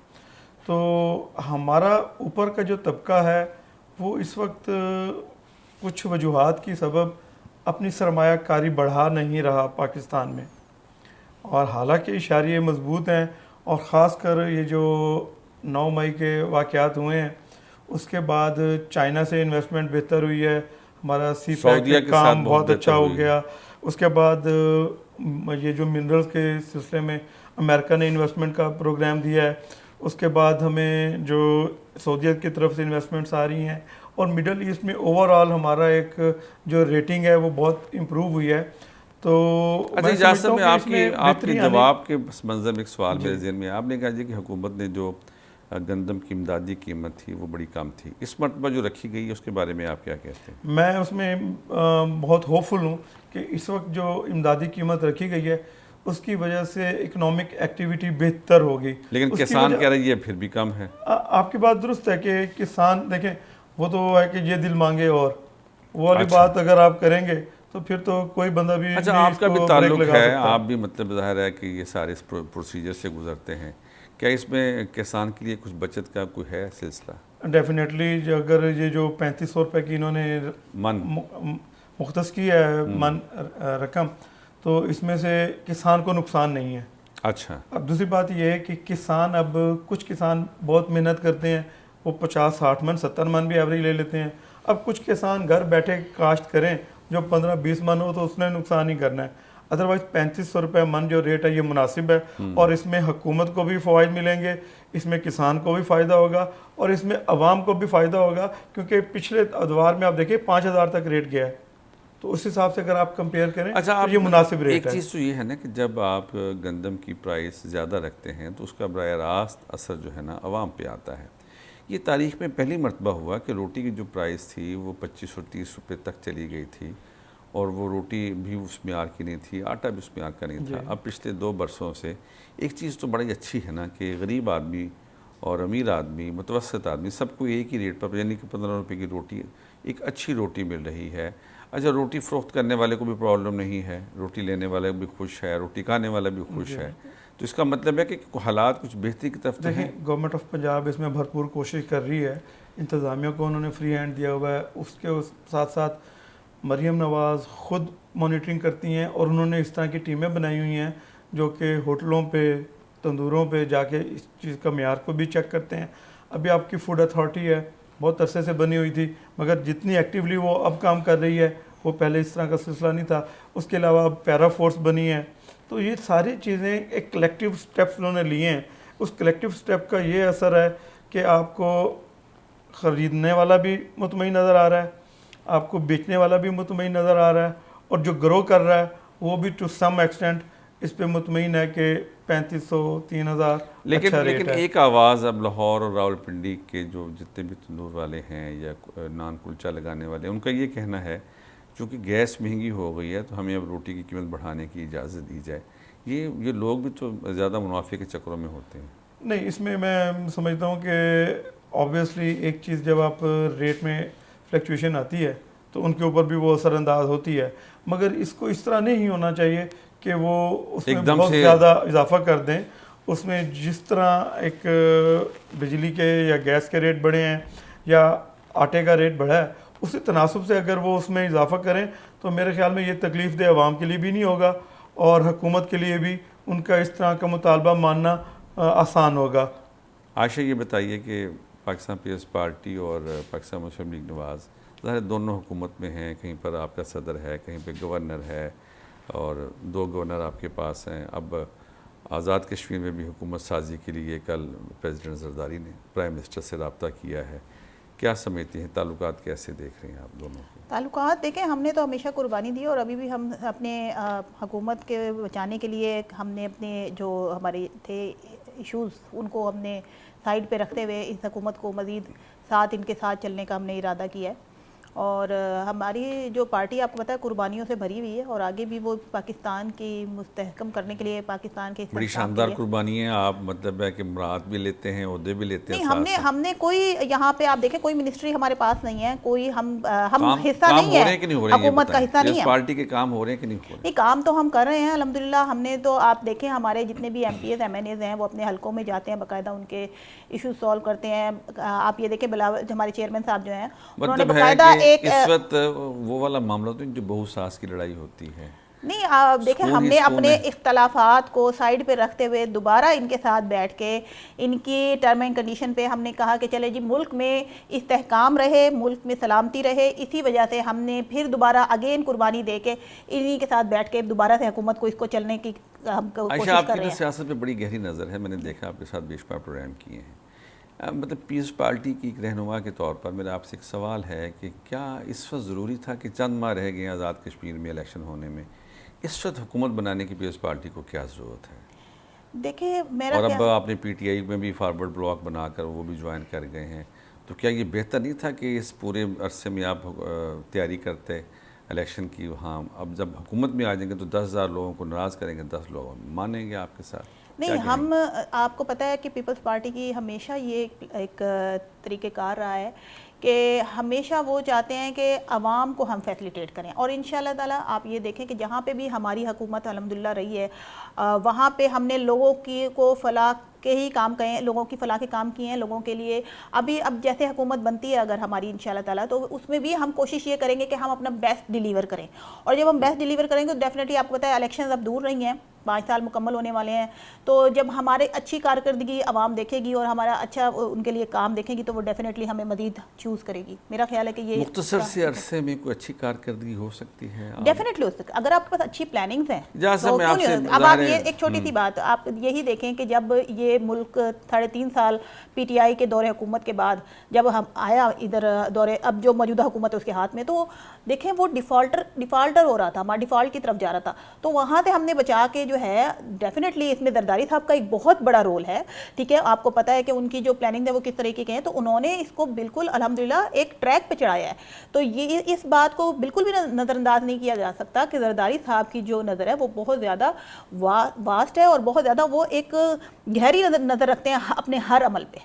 Speaker 2: تو ہمارا اوپر کا جو طبقہ ہے وہ اس وقت کچھ وجوہات کی سبب اپنی سرمایہ کاری بڑھا نہیں رہا پاکستان میں, اور حالانکہ اشاریے مضبوط ہیں, اور خاص کر یہ جو 9 مئی کے واقعات ہوئے ہیں اس کے بعد چائنا سے انویسٹمنٹ بہتر ہوئی ہے, ہمارا سی پیک کا کام بہت اچھا ہو گیا, اس کے بعد یہ جو منرلز کے سلسلے میں امریکہ نے انویسٹمنٹ کا پروگرام دیا ہے, اس کے بعد ہمیں جو سعودیت کی طرف سے انویسٹمنٹس آ رہی ہیں, اور مڈل ایسٹ میں اوور آل ہمارا ایک جو ریٹنگ ہے وہ بہت امپروو ہوئی ہے. تو
Speaker 1: اچھا اجاز صاحب میں آپ کے جواب کے منظر میں ایک سوال میرے ذہن میں, آپ نے کہا جی کہ حکومت نے جو گندم کی امدادی قیمت تھی وہ بڑی کم تھی, اس مرتبہ جو رکھی گئی ہے اس کے بارے میں آپ کیا کہتے ہیں؟
Speaker 2: میں اس میں بہت ہوپ فل ہوں کہ اس وقت جو امدادی قیمت رکھی گئی ہے اس کی وجہ سے اکنامک ایکٹیویٹی بہتر ہوگی.
Speaker 1: لیکن کسان کہہ رہی ہے پھر بھی کم ہے.
Speaker 2: آپ کی بات درست ہے کہ کسان دیکھیں وہ تو ہے کہ یہ دل مانگے, اور وہ والی بات اگر آپ کریں گے تو پھر تو کوئی بندہ بھی
Speaker 1: اچھا آپ کا بھی تعلق ہے, آپ بھی مطلب ظاہر ہے کہ یہ سارے اس پروسیجر سے گزرتے ہیں, کیا اس میں کسان کے لیے کچھ بچت کا کوئی ہے سلسلہ؟
Speaker 2: ڈیفینیٹلی اگر یہ جو 3500 روپے کی انہوں نے مختص کی ہے من رقم, تو اس میں سے کسان کو نقصان نہیں ہے.
Speaker 1: اچھا
Speaker 2: اب دوسری بات یہ ہے کہ کسان, اب کچھ کسان بہت محنت کرتے ہیں, وہ 50-60 من 70 من بھی ایوریج لے لیتے ہیں. اب کچھ کسان گھر بیٹھے کاشت کریں جو 15-20 من ہو تو اس نے نقصان ہی کرنا ہے. ادروائز 3500 روپے من جو ریٹ ہے یہ مناسب ہے, اور اس میں حکومت کو بھی فوائد ملیں گے, اس میں کسان کو بھی فائدہ ہوگا, اور اس میں عوام کو بھی فائدہ ہوگا, کیونکہ پچھلے ادوار میں آپ دیکھیں 5000 تک ریٹ گیا ہے, تو اس حساب سے اگر آپ کمپیئر کریں تو یہ مناسب ریٹ ہے.
Speaker 1: ایک چیز تو یہ ہے نا کہ جب آپ گندم کی پرائس زیادہ رکھتے ہیں تو اس کا براہ راست اثر جو ہے نا عوام پہ آتا ہے. یہ تاریخ میں پہلی مرتبہ ہوا کہ روٹی کی جو پرائس تھی وہ 2530 روپے تک چلی گئی تھی, اور وہ روٹی بھی اس معیار کی نہیں تھی, آٹا بھی اس معیار کا نہیں تھا. اب پچھلے 2 برسوں سے ایک چیز تو بڑی اچھی ہے نا کہ غریب آدمی اور امیر آدمی, متوسط آدمی, سب کو ایک ہی ریٹ پر, یعنی کہ 15 روپے کی روٹی, ایک اچھی روٹی مل رہی ہے. اچھا روٹی فروخت کرنے والے کو بھی پرابلم نہیں ہے, روٹی لینے والے بھی خوش ہے, روٹی کھانے والا بھی خوش ہے, تو اس کا مطلب ہے کہ حالات کچھ بہتری کی طرف
Speaker 2: دیکھیں. گورنمنٹ آف پنجاب اس میں بھرپور کوشش کر رہی ہے, انتظامیہ کو انہوں نے فری ہینڈ دیا ہوا ہے, اس کے ساتھ ساتھ مریم نواز خود مانیٹرنگ کرتی ہیں, اور انہوں نے اس طرح کی ٹیمیں بنائی ہوئی ہیں جو کہ ہوٹلوں پہ, تندوروں پہ جا کے اس چیز کا معیار کو بھی چیک کرتے ہیں. ابھی آپ کی فوڈ اتھارٹی ہے, بہت عرصے سے بنی ہوئی تھی, مگر جتنی ایکٹیولی وہ اب کام کر رہی ہے وہ پہلے اس طرح کا سلسلہ نہیں تھا. اس کے علاوہ اب پیرا فورس بنی ہے. تو یہ ساری چیزیں ایک کلیکٹیو سٹیپس انہوں نے لیے ہیں. اس کلیکٹیو سٹیپ کا یہ اثر ہے کہ آپ کو خریدنے والا بھی مطمئن نظر آ رہا ہے, آپ کو بیچنے والا بھی مطمئن نظر آ رہا ہے, اور جو گرو کر رہا ہے وہ بھی ٹو سم ایکسٹینٹ اس پہ مطمئن ہے کہ 3500-3000
Speaker 1: لیکن ایک آواز اب لاہور اور راولپنڈی کے جو جتنے بھی تندور والے ہیں یا نان کلچا لگانے والے, ان کا یہ کہنا ہے چونکہ گیس مہنگی ہو گئی ہے تو ہمیں اب روٹی کی قیمت بڑھانے کی اجازت دی جائے. یہ لوگ بھی تو زیادہ منافع کے چکروں میں ہوتے ہیں.
Speaker 2: نہیں, اس میں میں سمجھتا ہوں کہ آبویسلی ایک چیز جب آپ ریٹ میں فلیکچویشن آتی ہے تو ان کے اوپر بھی وہ اثر انداز ہوتی ہے، مگر اس کو اس طرح نہیں ہونا چاہیے کہ وہ اس میں بہت زیادہ اضافہ کر دیں. اس میں جس طرح ایک بجلی کے یا گیس کے ریٹ بڑھے ہیں یا آٹے کا ریٹ بڑھا ہے، اسی تناسب سے اگر وہ اس میں اضافہ کریں تو میرے خیال میں یہ تکلیف دہ عوام کے لیے بھی نہیں ہوگا اور حکومت کے لیے بھی ان کا اس طرح کا مطالبہ ماننا آسان ہوگا.
Speaker 1: عائشہ یہ بتائیے کہ پاکستان پیپلز پارٹی اور پاکستان مسلم لیگ نواز ظاہر دونوں حکومت میں ہیں، کہیں پر آپ کا صدر ہے، کہیں پہ گورنر ہے اور 2 گورنر آپ کے پاس ہیں. اب آزاد کشمیر میں بھی حکومت سازی کے لیے کل پریزیڈنٹ زرداری نے پرائم منسٹر سے رابطہ کیا ہے. کیا سمجھتے ہیں، تعلقات کیسے دیکھ رہے ہیں آپ دونوں کے؟
Speaker 3: تعلقات دیکھیں، ہم نے تو ہمیشہ قربانی دی اور ابھی بھی ہم اپنے حکومت کے بچانے کے لیے ہم نے اپنے جو ہمارے تھے ایشوز ان کو ہم نے سائڈ پہ رکھتے ہوئے اس حکومت کو مزید ساتھ ان کے ساتھ چلنے کا ہم نے ارادہ کیا ہے. اور ہماری جو پارٹی آپ کو پتہ ہے قربانیوں سے بھری ہوئی ہے اور آگے بھی وہ پاکستان کی مستحکم کرنے کے لیے پاکستان کے
Speaker 1: بڑی شاندار قربانی ہے. آپ مطلب ہے کہ مراد بھی لیتے ہیں، عہدے بھی لیتے ہیں.
Speaker 3: نہیں، ہم نے کوئی یہاں پہ آپ دیکھیں کوئی منسٹری ہمارے پاس نہیں ہے، کوئی ہم حصہ نہیں ہے حکومت کا، حصہ نہیں ہے.
Speaker 1: پارٹی کے کام ہو رہے ہیں کہ نہیں ہو رہے؟
Speaker 3: نہیں، کام تو ہم کر رہے ہیں الحمدللہ. ہم نے تو آپ دیکھیں ہمارے جتنے بھی M P As M N As ہیں وہ اپنے حلقوں میں جاتے ہیں، باقاعدہ ان کے ایشوز سالو کرتے ہیں. آپ یہ دیکھیں بلاول ہمارے چیئرمین صاحب جو ہیں انہوں نے باقاعدہ ایک
Speaker 1: اس وقت وہ والا معاملہ تو جو بہو ساس کی لڑائی ہوتی ہے.
Speaker 3: نہیں، آپ دیکھیں ہم نے اپنے اختلافات کو سائڈ پہ رکھتے ہوئے دوبارہ ان کے ساتھ بیٹھ کے ان کی ٹرم اینڈ کنڈیشن پہ ہم نے کہا کہ چلے جی ملک میں استحکام رہے، ملک میں سلامتی رہے. اسی وجہ سے ہم نے پھر دوبارہ اگین قربانی دے کے انہی کے ساتھ بیٹھ کے دوبارہ سے حکومت کو اس کو چلنے کی ہم کوشش کر رہے ہیں.
Speaker 1: عائشہ، آپ کی سیاست پہ بڑی گہری نظر ہے، میں نے دیکھا آپ کے ساتھ بیشمار پروگرام کیے ہیں. مطلب پیپلز پارٹی کی ایک رہنما کے طور پر میرا آپ سے ایک سوال ہے کہ کیا اس وقت ضروری تھا کہ چند ماہ رہ گئے ہیں آزاد کشمیر میں الیکشن ہونے میں، اس وقت حکومت بنانے کی پیپلز پارٹی کو کیا ضرورت ہے؟
Speaker 3: دیکھیں میرا
Speaker 1: اور اب آپ نے پی ٹی آئی میں بھی فارورڈ بلاک بنا کر وہ بھی جوائن کر گئے ہیں، تو کیا یہ بہتر نہیں تھا کہ اس پورے عرصے میں آپ تیاری کرتے الیکشن کی؟ ہاں، اب جب حکومت میں آ جائیں گے تو 10,000 لوگوں کو ناراض کریں گے، 10 لوگ مانیں گے آپ کے ساتھ؟
Speaker 3: نہیں، ہم آپ کو پتہ ہے کہ پیپلز پارٹی کی ہمیشہ یہ ایک طریقہ کار رہا ہے کہ ہمیشہ وہ چاہتے ہیں کہ عوام کو ہم فیسلیٹیٹ کریں. اور انشاءاللہ تعالیٰ آپ یہ دیکھیں کہ جہاں پہ بھی ہماری حکومت الحمدللہ رہی ہے وہاں پہ ہم نے لوگوں کو فلاح کے ہی کام کہیں، لوگوں کی فلاح کے کام کیے ہیں لوگوں کے لیے. اب جیسے حکومت بنتی ہے اگر ہماری انشاءاللہ تعالیٰ تو اس میں بھی ہم کوشش یہ کریں گے کہ ہم اپنا بیسٹ ڈیلیور کریں. اور جب ہم بیسٹ ڈیلیور کریں گے تو ڈیفینیٹلی آپ کو پتہ ہے الیکشنز اب دور رہی ہیں، 5 سال مکمل ہونے والے ہیں. تو جب ہمارے اچھی کارکردگی عوام دیکھے گی اور ہمارا اچھا ان کے لیے کام دیکھیں گی تو وہ ڈیفینیٹلی ہمیں مزید چوز کرے گی. میرا خیال ہے کہ یہ
Speaker 1: مختصر سے عرصے میں کوئی اچھی کارکردگی ہو سکتی ہے،
Speaker 3: ڈیفینیٹلی ہو سکتی ہے اگر آپ کے پاس اچھی پلاننگز ہیں.
Speaker 1: اب
Speaker 3: آپ یہ ایک چھوٹی سی بات آپ یہی دیکھیں کہ جب یہ ملک 3.5 سال پی ٹی آئی کے دور حکومت کے بعد جب ہم آیا ادھر دور اب جو موجودہ حکومت ہے اس کے ہاتھ میں، تو دیکھیں وہ ڈیفالٹر ہو رہا تھا، ہمارا ڈیفالٹ کی طرف جا رہا تھا. تو وہاں سے ہم نے بچا کے جو ہے ڈیفینیٹلی اس میں زرداری صاحب کا ایک بہت بڑا رول ہے. ٹھیک ہے، آپ کو پتہ ہے کہ ان کی جو پلاننگ ہے وہ کس طریقے کے ہیں، تو انہوں نے اس کو بالکل الحمدللہ ایک ٹریک پہ چڑھایا ہے. تو یہ اس بات کو بالکل بھی نظر انداز نہیں کیا جا سکتا کہ زرداری صاحب کی جو نظر ہے وہ بہت زیادہ واسٹ ہے اور بہت زیادہ وہ ایک گہری نظر رکھتے ہیں اپنے ہر عمل پہ.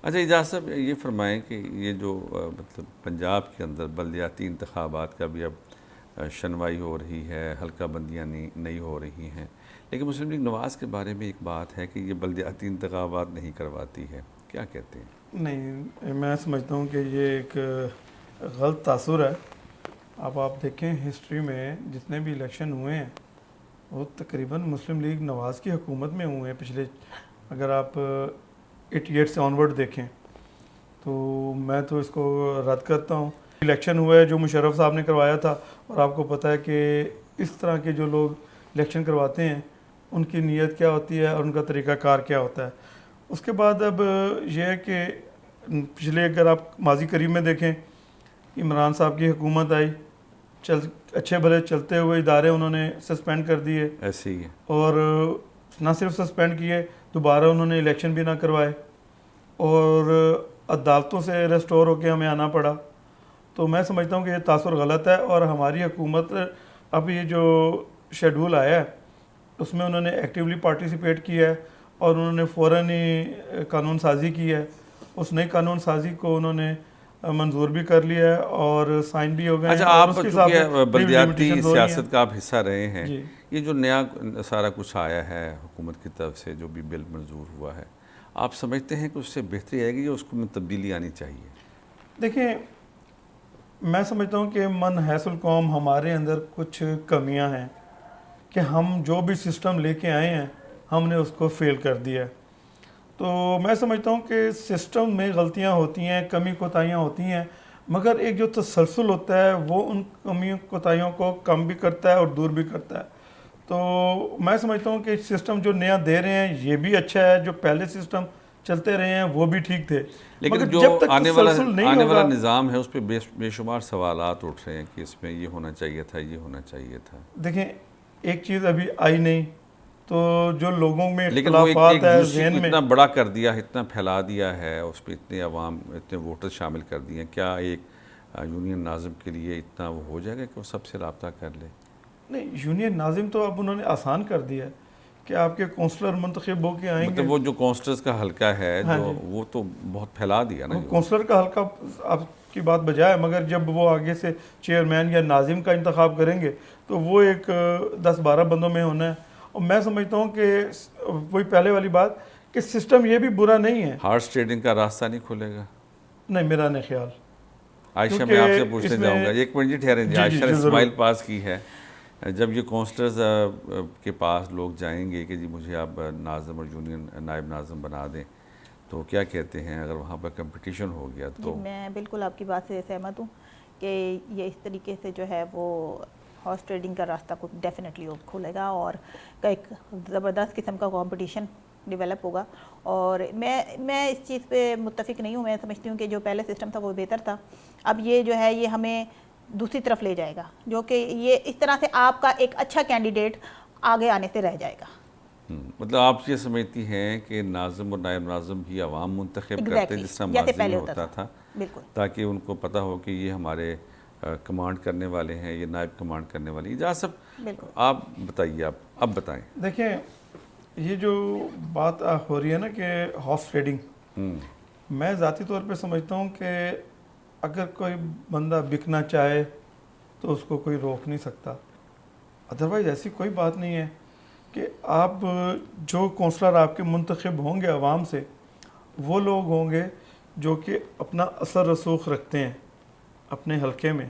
Speaker 1: اچھا اعجاز صاحب یہ فرمائیں کہ یہ جو مطلب پنجاب کے اندر بلدیاتی انتخابات کا بھی اب شنوائی ہو رہی ہے، حلقہ بندیاں نہیں ہو رہی ہیں، لیکن مسلم لیگ نواز کے بارے میں ایک بات ہے کہ یہ بلدیاتی انتخابات نہیں کرواتی ہے، کیا کہتے ہیں؟
Speaker 2: نہیں، میں سمجھتا ہوں کہ یہ ایک غلط تاثر ہے. اب آپ دیکھیں ہسٹری میں جتنے بھی الیکشن ہوئے ہیں وہ تقریباً مسلم لیگ نواز کی حکومت میں ہوئے ہیں پچھلے، اگر آپ 88 سے آنورڈ دیکھیں تو میں تو اس کو رد کرتا ہوں. الیکشن ہوا ہے جو مشرف صاحب نے کروایا تھا، اور آپ کو پتہ ہے کہ اس طرح کے جو لوگ الیکشن کرواتے ہیں ان کی نیت کیا ہوتی ہے اور ان کا طریقہ کار کیا ہوتا ہے. اس کے بعد اب یہ ہے کہ پچھلے اگر آپ ماضی قریب میں دیکھیں عمران صاحب کی حکومت آئی، اچھے بھلے چلتے ہوئے ادارے انہوں نے سسپینڈ کر دیے،
Speaker 1: ایسے ہی ہے، اور
Speaker 2: نہ صرف سسپینڈ کیے دوبارہ انہوں نے الیکشن بھی نہ کروائے اور عدالتوں سے ریسٹور ہو کے ہمیں آنا پڑا. تو میں سمجھتا ہوں کہ یہ تاثر غلط ہے، اور ہماری حکومت اب یہ جو شیڈول آیا ہے اس میں انہوں نے ایکٹیولی پارٹیسپیٹ کیا ہے اور انہوں نے فوراً ہی قانون سازی کی ہے. اس نئی قانون سازی کو انہوں نے منظور بھی کر لیا ہے اور سائن بھی ہو گئے
Speaker 1: اچھا،
Speaker 2: ہیں، اور
Speaker 1: آپ
Speaker 2: اس کے حساب
Speaker 1: چونکہ
Speaker 2: سے
Speaker 1: بلدیاتی
Speaker 2: limitations ہو رہی ہیں۔
Speaker 1: سیاست کا آپ حصہ رہے ہیں،
Speaker 2: جی
Speaker 1: یہ جو نیا سارا کچھ آیا ہے حکومت کی طرف سے، جو بھی بل منظور ہوا ہے، آپ سمجھتے ہیں کہ اس سے بہتری آئے گی یا اس کو میں تبدیلی آنی چاہیے؟
Speaker 2: دیکھیں، میں سمجھتا ہوں کہ من حیث القوم ہمارے اندر کچھ کمیاں ہیں کہ ہم جو بھی سسٹم لے کے آئے ہیں ہم نے اس کو فیل کر دیا ہے۔ تو میں سمجھتا ہوں کہ سسٹم میں غلطیاں ہوتی ہیں، کمی کوتاہیاں ہوتی ہیں، مگر ایک جو تسلسل ہوتا ہے وہ ان کمیوں کوتاہیوں کو کم بھی کرتا ہے اور دور بھی کرتا ہے۔ تو میں سمجھتا ہوں کہ سسٹم جو نیا دے رہے ہیں یہ بھی اچھا ہے، جو پہلے سسٹم چلتے رہے ہیں وہ بھی ٹھیک تھے،
Speaker 1: لیکن
Speaker 2: مگر
Speaker 1: جو
Speaker 2: جب تک
Speaker 1: آنے
Speaker 2: تسلسل نہیں
Speaker 1: والا
Speaker 2: ہوگا۔
Speaker 1: نظام ہے اس پہ بے شمار سوالات اٹھ رہے ہیں کہ اس میں یہ ہونا چاہیے تھا، یہ ہونا چاہیے تھا۔
Speaker 2: دیکھیں، ایک چیز ابھی آئی نہیں، تو جو لوگوں میں
Speaker 1: لیکن وہ ایک
Speaker 2: اختلافات ہے
Speaker 1: یونیورسٹی کو
Speaker 2: ذہن میں،
Speaker 1: اتنا بڑا کر دیا، اتنا پھیلا دیا ہے، اس پہ اتنے عوام، اتنے ووٹر شامل کر دیے ہیں، کیا ایک یونین ناظم کے لیے اتنا وہ ہو جائے گا کہ وہ سب سے رابطہ کر لے؟
Speaker 2: نہیں، یونین ناظم تو اب انہوں نے آسان کر دیا ہے کہ آپ کے کونسلر منتخب ہو کے آئیں گے۔
Speaker 1: مطلب وہ جو کونسلرز کا حلقہ ہے
Speaker 2: ہاں
Speaker 1: جو
Speaker 2: جی،
Speaker 1: وہ تو بہت پھیلا دیا نا۔
Speaker 2: کونسلر کا حلقہ آپ کی بات بجائے، مگر جب وہ آگے سے چیئرمین یا ناظم کا انتخاب کریں گے تو وہ ایک 10-12 بندوں میں ہونا ہے۔ اور میں سمجھتا ہوں کہ وہی پہلے والی بات کہ سسٹم یہ بھی برا نہیں ہے۔
Speaker 1: ہارس ٹریڈنگ کا راستہ نہیں کھلے گا؟
Speaker 2: نہیں، میرا نہیں خیال۔
Speaker 1: عائشہ، میں آپ سے پوچھنے جاؤں گا، ایک منٹ جی ٹھہریں جی، عائشہ نے اسمائل پاس کی ہے، جب یہ کونسلرز کے پاس لوگ جائیں گے کہ جی مجھے آپ ناظم اور یونین نائب ناظم بنا دیں، تو کیا کہتے ہیں اگر وہاں پر کمپٹیشن ہو گیا تو؟
Speaker 3: جی، میں بالکل آپ کی بات سے سہمت ہوں کہ یہ اس طریقے سے جو ہے وہ ہارس ٹریڈنگ کا راستہ کو ڈیفینیٹلی کھولے گا اور ایک زبردست قسم کا کمپٹیشن ڈیولپ ہوگا۔ اور میں اس چیز پہ متفق نہیں ہوں، میں سمجھتی ہوں کہ جو پہلے سسٹم تھا وہ بہتر تھا۔ اب یہ جو ہے یہ ہمیں دوسری طرف لے جائے گا، جو کہ یہ اس طرح سے آپ کا ایک اچھا کینڈیڈیٹ آگے آنے سے رہ جائے گا۔
Speaker 1: مطلب آپ یہ سمجھتی ہیں کہ ناظم اور نائب ناظم بھی عوام منتخب کرتے جس طرح ماضی میں ہوتا تھا،
Speaker 3: بالکل،
Speaker 1: تاکہ ان کو پتہ ہو کہ یہ ہمارے کمانڈ کرنے والے ہیں، یہ نائب کمانڈ کرنے والے ہیں۔ اجازت صاحب،
Speaker 3: بالکل
Speaker 1: آپ بتائیے، اب بتائیں۔
Speaker 2: دیکھیں، یہ جو بات ہو رہی ہے نا کہ ہارس ٹریڈنگ، میں ذاتی طور پہ سمجھتا ہوں کہ اگر کوئی بندہ بکنا چاہے تو اس کو کوئی روک نہیں سکتا، ادروائز ایسی کوئی بات نہیں ہے کہ آپ جو کونسلر آپ کے منتخب ہوں گے عوام سے، وہ لوگ ہوں گے جو کہ اپنا اثر رسوخ رکھتے ہیں اپنے حلقے میں۔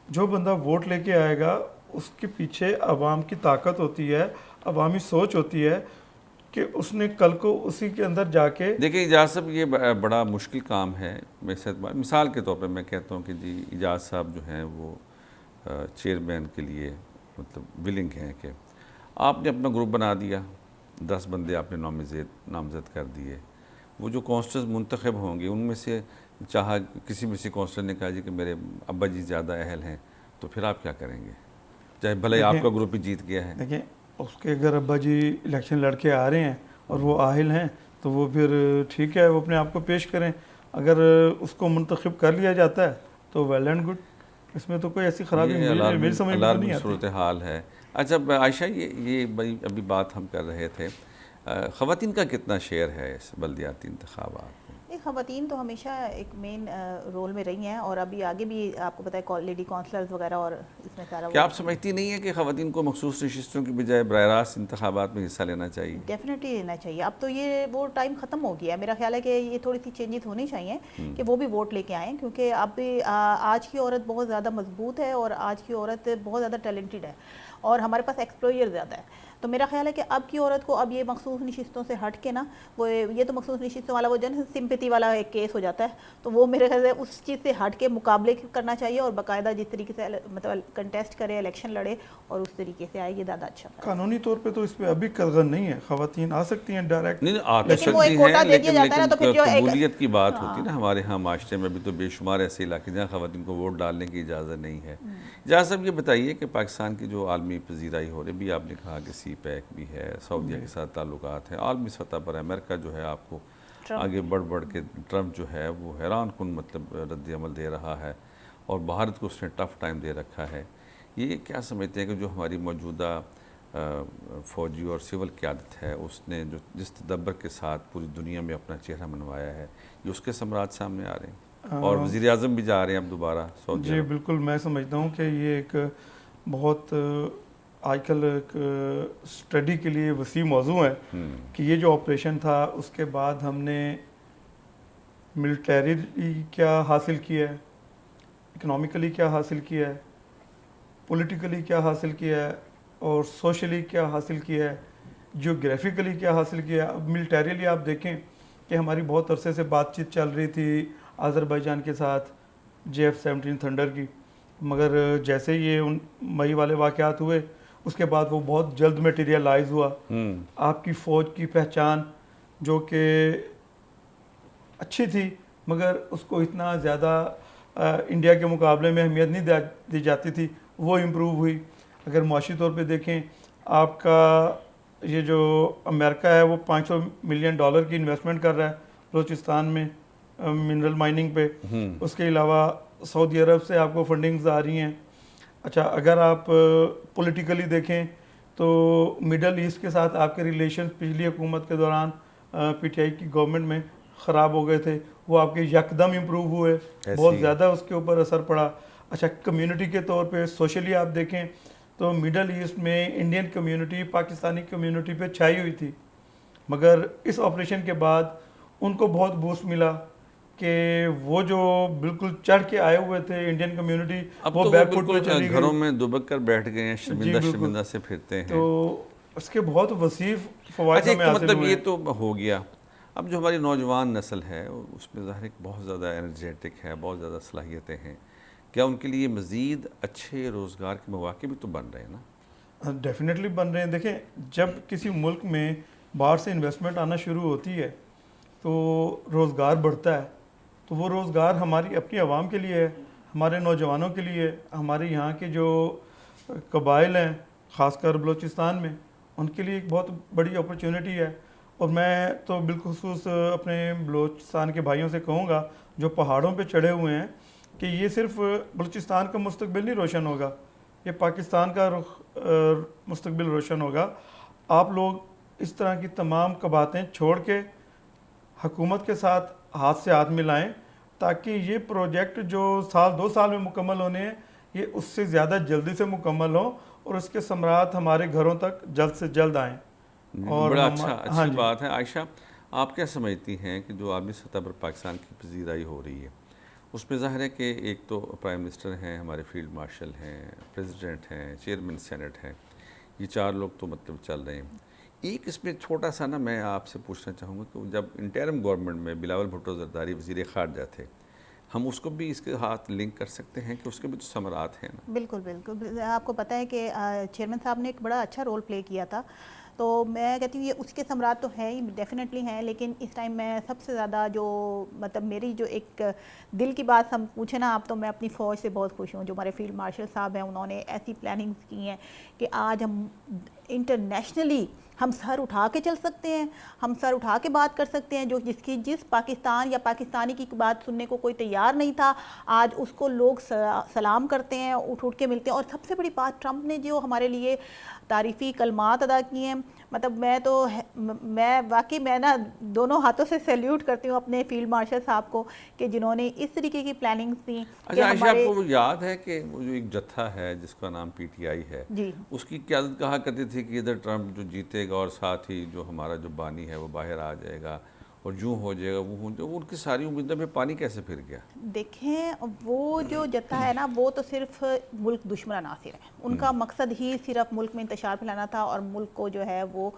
Speaker 2: جو بندہ ووٹ لے کے آئے گا اس کے پیچھے عوام کی طاقت ہوتی ہے، عوامی سوچ ہوتی ہے کہ اس نے کل کو اسی کے اندر جا کے۔
Speaker 1: دیکھیں اجاز صاحب، یہ بڑا مشکل کام ہے۔ مثال کے طور پہ میں کہتا ہوں کہ جی اجاز صاحب جو ہیں وہ چیئرمین کے لیے مطلب ولنگ ہیں کہ آپ نے اپنا گروپ بنا دیا، 10 بندے آپ نے نامزد کر دیے، وہ جو کونسلرز منتخب ہوں گے ان میں سے چاہا کسی میں سے کونسلر نے کہا جی کہ میرے ابا جی زیادہ اہل ہیں، تو پھر آپ کیا کریں گے؟ چاہے بھلے آپ کا گروپ ہی جیت گیا ہے۔
Speaker 2: دیکھیں، اس کے اگر ابا جی الیکشن لڑ کے آ رہے ہیں اور وہ اہل ہیں تو وہ پھر ٹھیک ہے، وہ اپنے آپ کو پیش کریں۔ اگر اس کو منتخب کر لیا جاتا ہے تو ویل اینڈ گڈ، اس میں تو کوئی ایسی خرابی میری سمجھ میں نہیں آتی۔
Speaker 1: صورتحال ہے۔ اچھا عائشہ، یہ ابھی بات ہم کر رہے تھے، خواتین کا کتنا شیئر ہے اس بلدیاتی انتخابات میں؟
Speaker 3: خواتین تو ہمیشہ ایک مین رول میں رہی ہیں اور ابھی آگے بھی آپ کو پتہ ہے لیڈی کونسلرز وغیرہ، اور اس میں سارا
Speaker 1: کیا آپ سمجھتی نہیں ہے کہ خواتین کو مخصوص نشستوں کی بجائے براہ راست انتخابات میں حصہ لینا چاہیے؟
Speaker 3: ڈیفینیٹلی لینا چاہیے۔ اب تو یہ وہ ٹائم ختم ہو گیا ہے، میرا خیال ہے کہ یہ تھوڑی سی چینجز ہونی چاہیے کہ وہ بھی ووٹ لے کے آئیں، کیونکہ اب بھی آج کی عورت بہت زیادہ مضبوط ہے اور آج کی عورت بہت زیادہ ٹیلنٹڈ ہے اور ہمارے پاس ایکسپلوئر زیادہ ہے۔ تو میرا خیال ہے کہ اب کی عورت کو اب یہ مخصوص نشستوں سے ہٹ کے نا، وہ یہ تو مخصوص نشستوں والا وہ جو ہے سمپتی والا ایک کیس ہو جاتا ہے، تو وہ میرے خیال سے اس چیز سے ہٹ کے مقابلے کرنا چاہیے اور باقاعدہ جس طریقے سے مطلب کنٹیسٹ کرے، الیکشن لڑے اور اس طریقے سے آئے، یہ زیادہ اچھا ہے۔
Speaker 2: قانونی طور پہ تو اس پہ ابھی قدغن نہیں ہے، خواتین آ سکتی ہیں ڈائریکٹ۔
Speaker 1: نہیں آ تو سکتی ہیں، لیکن قبولیت کی بات ہوتی ہے نا، ہمارے ہاں معاشرے میں بھی تو بے شمار ایسے علاقے جہاں خواتین کو ووٹ ڈالنے کی اجازت نہیں ہے۔ اجازت صاحب، یہ بتائیے کہ پاکستان کی جو عالمی پذیرائی ہو رہی، بھی آپ نے کہا کہ سی پیک بھی ہے، سعودیہ کے ساتھ تعلقات ہیں، عالمی سطح پر امریکہ جو ہے آپ کو آگے بڑھ کے ٹرمپ جو ہے وہ حیران کن مطلب رد عمل دے رہا ہے اور بھارت کو اس نے ٹف ٹائم دے رکھا ہے۔ یہ کیا سمجھتے ہیں کہ جو ہماری موجودہ فوجی اور سول قیادت ہے، اس نے جو جس تدبر کے ساتھ پوری دنیا میں اپنا چہرہ منوایا ہے، یہ اس کے ثمرات سامنے آ رہے ہیں؟ اور وزیر اعظم بھی جا رہے ہیں اب دوبارہ سعودی
Speaker 2: جی
Speaker 1: عرب.
Speaker 2: بالکل، میں سمجھتا ہوں کہ یہ ایک بہت آج کل ایک اسٹڈی کے لیے وسیع موضوع ہے کہ یہ جو آپریشن تھا اس کے بعد ہم نے ملٹری کیا حاصل کیا ہے، اکنامکلی کیا حاصل کیا ہے، پولیٹیکلی کیا حاصل کیا ہے، اور سوشلی کیا حاصل کیا ہے، جیوگرافیکلی کیا حاصل کیا ہے. اب ملٹریلی آپ دیکھیں کہ ہماری بہت عرصے سے بات چیت چل رہی تھی آذربائیجان کے ساتھ JF-17 تھنڈر کی، مگر جیسے یہ ان مئی والے واقعات ہوئے اس کے بعد وہ بہت جلد میٹیریلائز ہوا. آپ کی فوج کی پہچان جو کہ اچھی تھی مگر اس کو اتنا زیادہ انڈیا کے مقابلے میں اہمیت نہیں دی جاتی تھی، وہ امپروو ہوئی. اگر معاشی طور پہ دیکھیں، آپ کا یہ جو امریکہ ہے وہ $500 ملین کی انویسٹمنٹ کر رہا ہے بلوچستان میں منرل مائننگ پہ. اس کے علاوہ سعودی عرب سے آپ کو فنڈنگز آ رہی ہیں. اچھا، اگر آپ پولیٹیکلی دیکھیں تو مڈل ایسٹ کے ساتھ آپ کے ریلیشن پچھلی حکومت کے دوران PTI کی گورنمنٹ میں خراب ہو گئے تھے، وہ آپ کے یکدم امپروو ہوئے، بہت زیادہ اس کے اوپر اثر پڑا. اچھا، کمیونٹی کے طور پہ سوشلی آپ دیکھیں تو مڈل ایسٹ میں انڈین کمیونٹی پاکستانی کمیونٹی پہ چھائی ہوئی تھی، مگر اس آپریشن کے بعد ان کو بہت بوسٹ ملا کہ وہ جو بالکل چڑھ کے آئے ہوئے تھے انڈین کمیونٹی وہ بیک فٹ پہ چلی گئی،
Speaker 1: گھروں میں دبک کر بیٹھ گئے ہیں، شرمندہ سے پھرتے ہیں.
Speaker 2: تو اس کے بہت وسیع فوائد
Speaker 1: اچھا،
Speaker 2: ہمیں
Speaker 1: تو
Speaker 2: حاصل
Speaker 1: مطلب
Speaker 2: ہوئے
Speaker 1: یہ
Speaker 2: ہیں.
Speaker 1: تو ہو گیا. اب جو ہماری نوجوان نسل ہے اس میں ظاہر بہت زیادہ انرجیٹک ہے، بہت زیادہ صلاحیتیں ہیں. کیا ان کے لیے مزید اچھے روزگار کے مواقع بھی تو بن رہے ہیں نا؟
Speaker 2: ڈیفینیٹلی بن رہے ہیں. دیکھیں، جب کسی ملک میں باہر سے انویسٹمنٹ آنا شروع ہوتی ہے تو روزگار بڑھتا ہے، تو وہ روزگار ہماری اپنی عوام کے لیے ہے، ہمارے نوجوانوں کے لیے، ہمارے یہاں کے جو قبائل ہیں خاص کر بلوچستان میں ان کے لیے ایک بہت بڑی اپرچونٹی ہے. اور میں تو بالخصوص اپنے بلوچستان کے بھائیوں سے کہوں گا جو پہاڑوں پہ چڑھے ہوئے ہیں کہ یہ صرف بلوچستان کا مستقبل نہیں روشن ہوگا، یہ پاکستان کا مستقبل روشن ہوگا. آپ لوگ اس طرح کی تمام قباتیں چھوڑ کے حکومت کے ساتھ ہاتھ سے ہاتھ ملائیں تاکہ یہ پروجیکٹ جو سال 2 سال میں مکمل ہونے ہیں یہ اس سے زیادہ جلدی سے مکمل ہوں اور اس کے ثمرات ہمارے گھروں تک جلد سے جلد آئیں. اور
Speaker 1: بڑا اچھی بات ہے. عائشہ، آپ کیا سمجھتی ہیں کہ جو عالمی سطح پر پاکستان کی پذیرائی ہو رہی ہے اس میں ظاہر ہے کہ ایک تو پرائم منسٹر ہیں، ہمارے فیلڈ مارشل ہیں، پریزیڈنٹ ہیں، چیئرمین سینٹ ہیں، یہ 4 لوگ تو مطلب چل رہے ہیں. ایک اس میں چھوٹا سا نا میں آپ سے پوچھنا چاہوں گا کہ جب انٹرم گورنمنٹ میں بلاول بھٹو زرداری وزیر خارجہ تھے، ہم اس کو بھی اس کے ہاتھ لنک کر سکتے ہیں کہ اس کے بھی تو ثمرات ہیں نا؟
Speaker 3: بالکل بالکل. آپ کو پتہ ہے کہ چیئرمین صاحب نے ایک بڑا اچھا رول پلے کیا تھا، تو میں کہتی ہوں یہ اس کے ثمرات تو ہیں ہی، ڈیفینیٹلی ہیں. لیکن اس ٹائم میں سب سے زیادہ جو مطلب میری جو ایک دل کی بات ہم پوچھیں نا آپ، تو میں اپنی فوج سے بہت خوش ہوں. جو ہمارے فیلڈ مارشل صاحب ہیں انہوں نے ایسی پلاننگز کی ہیں کہ آج ہم انٹرنیشنلی ہم سر اٹھا کے چل سکتے ہیں، ہم سر اٹھا کے بات کر سکتے ہیں. جس پاکستان یا پاکستانی کی بات سننے کو کوئی تیار نہیں تھا، آج اس کو لوگ سلام کرتے ہیں، اٹھ کے ملتے ہیں. اور سب سے بڑی بات، ٹرمپ نے جو ہمارے لیے تعریفی کلمات ادا کیے ہیں، مطلب میں واقعی میں نا دونوں ہاتھوں سے سیلیوٹ کرتی ہوں اپنے فیلڈ مارشل صاحب کو کہ جنہوں نے اس طریقے کی پلاننگز دی.
Speaker 1: اچھا عائشہ، آپ کو وہ یاد ہے کہ وہ جو ایک جتھا ہے جس کا نام PTI ہے،
Speaker 3: جی
Speaker 1: اس کی قیادت کہا کرتی تھی کہ ادھر ٹرمپ جو جیتے گا اور ساتھ ہی جو ہمارا جو بانی ہے وہ باہر آ جائے گا اور جو ہو جائے گا وہ ہو جائے گا. ان کی ساری امیدوں پہ پانی کیسے پھر گیا؟
Speaker 3: دیکھیں، وہ جو جتھا ہے نا وہ تو صرف ملک دشمن عناصر ہے، ان کا مقصد ہی صرف ملک میں انتشار پھیلانا تھا اور ملک کو جو ہے وہ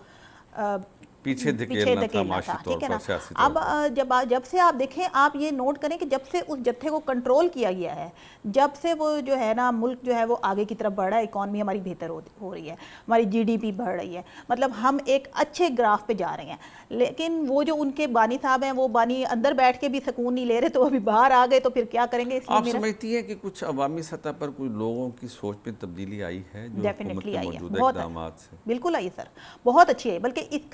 Speaker 1: پیچھے دھکیلنا تھا معاشی طور پر، سیاسی طور پر.
Speaker 3: اب جب سے آپ دیکھیں، آپ یہ نوٹ کریں کہ جب سے اس جتھے کو کنٹرول کیا گیا ہے، جب سے وہ جو ہے نا ملک جو ہے وہ آگے کی طرف بڑھ رہا ہے، اکانومی ہماری بہتر ہو رہی ہے، ہماری GDP بڑھ رہی ہے، مطلب ہم ایک اچھے گراف پہ جا رہے ہیں. لیکن وہ جو ان کے بانی صاحب ہیں وہ بانی اندر بیٹھ کے بھی سکون نہیں لے رہے، تو ابھی باہر آ گئے تو پھر کیا کریں گے. اس لیے
Speaker 1: آپ سمجھتی ہیں کہ کچھ عوامی سطح پر کوئی لوگوں کی سوچ میں تبدیلی آئی ہے جو حکومت کے موجودہ اقدامات سے؟
Speaker 3: بالکل آئی سر، بہت اچھی ہے. بلکہ اس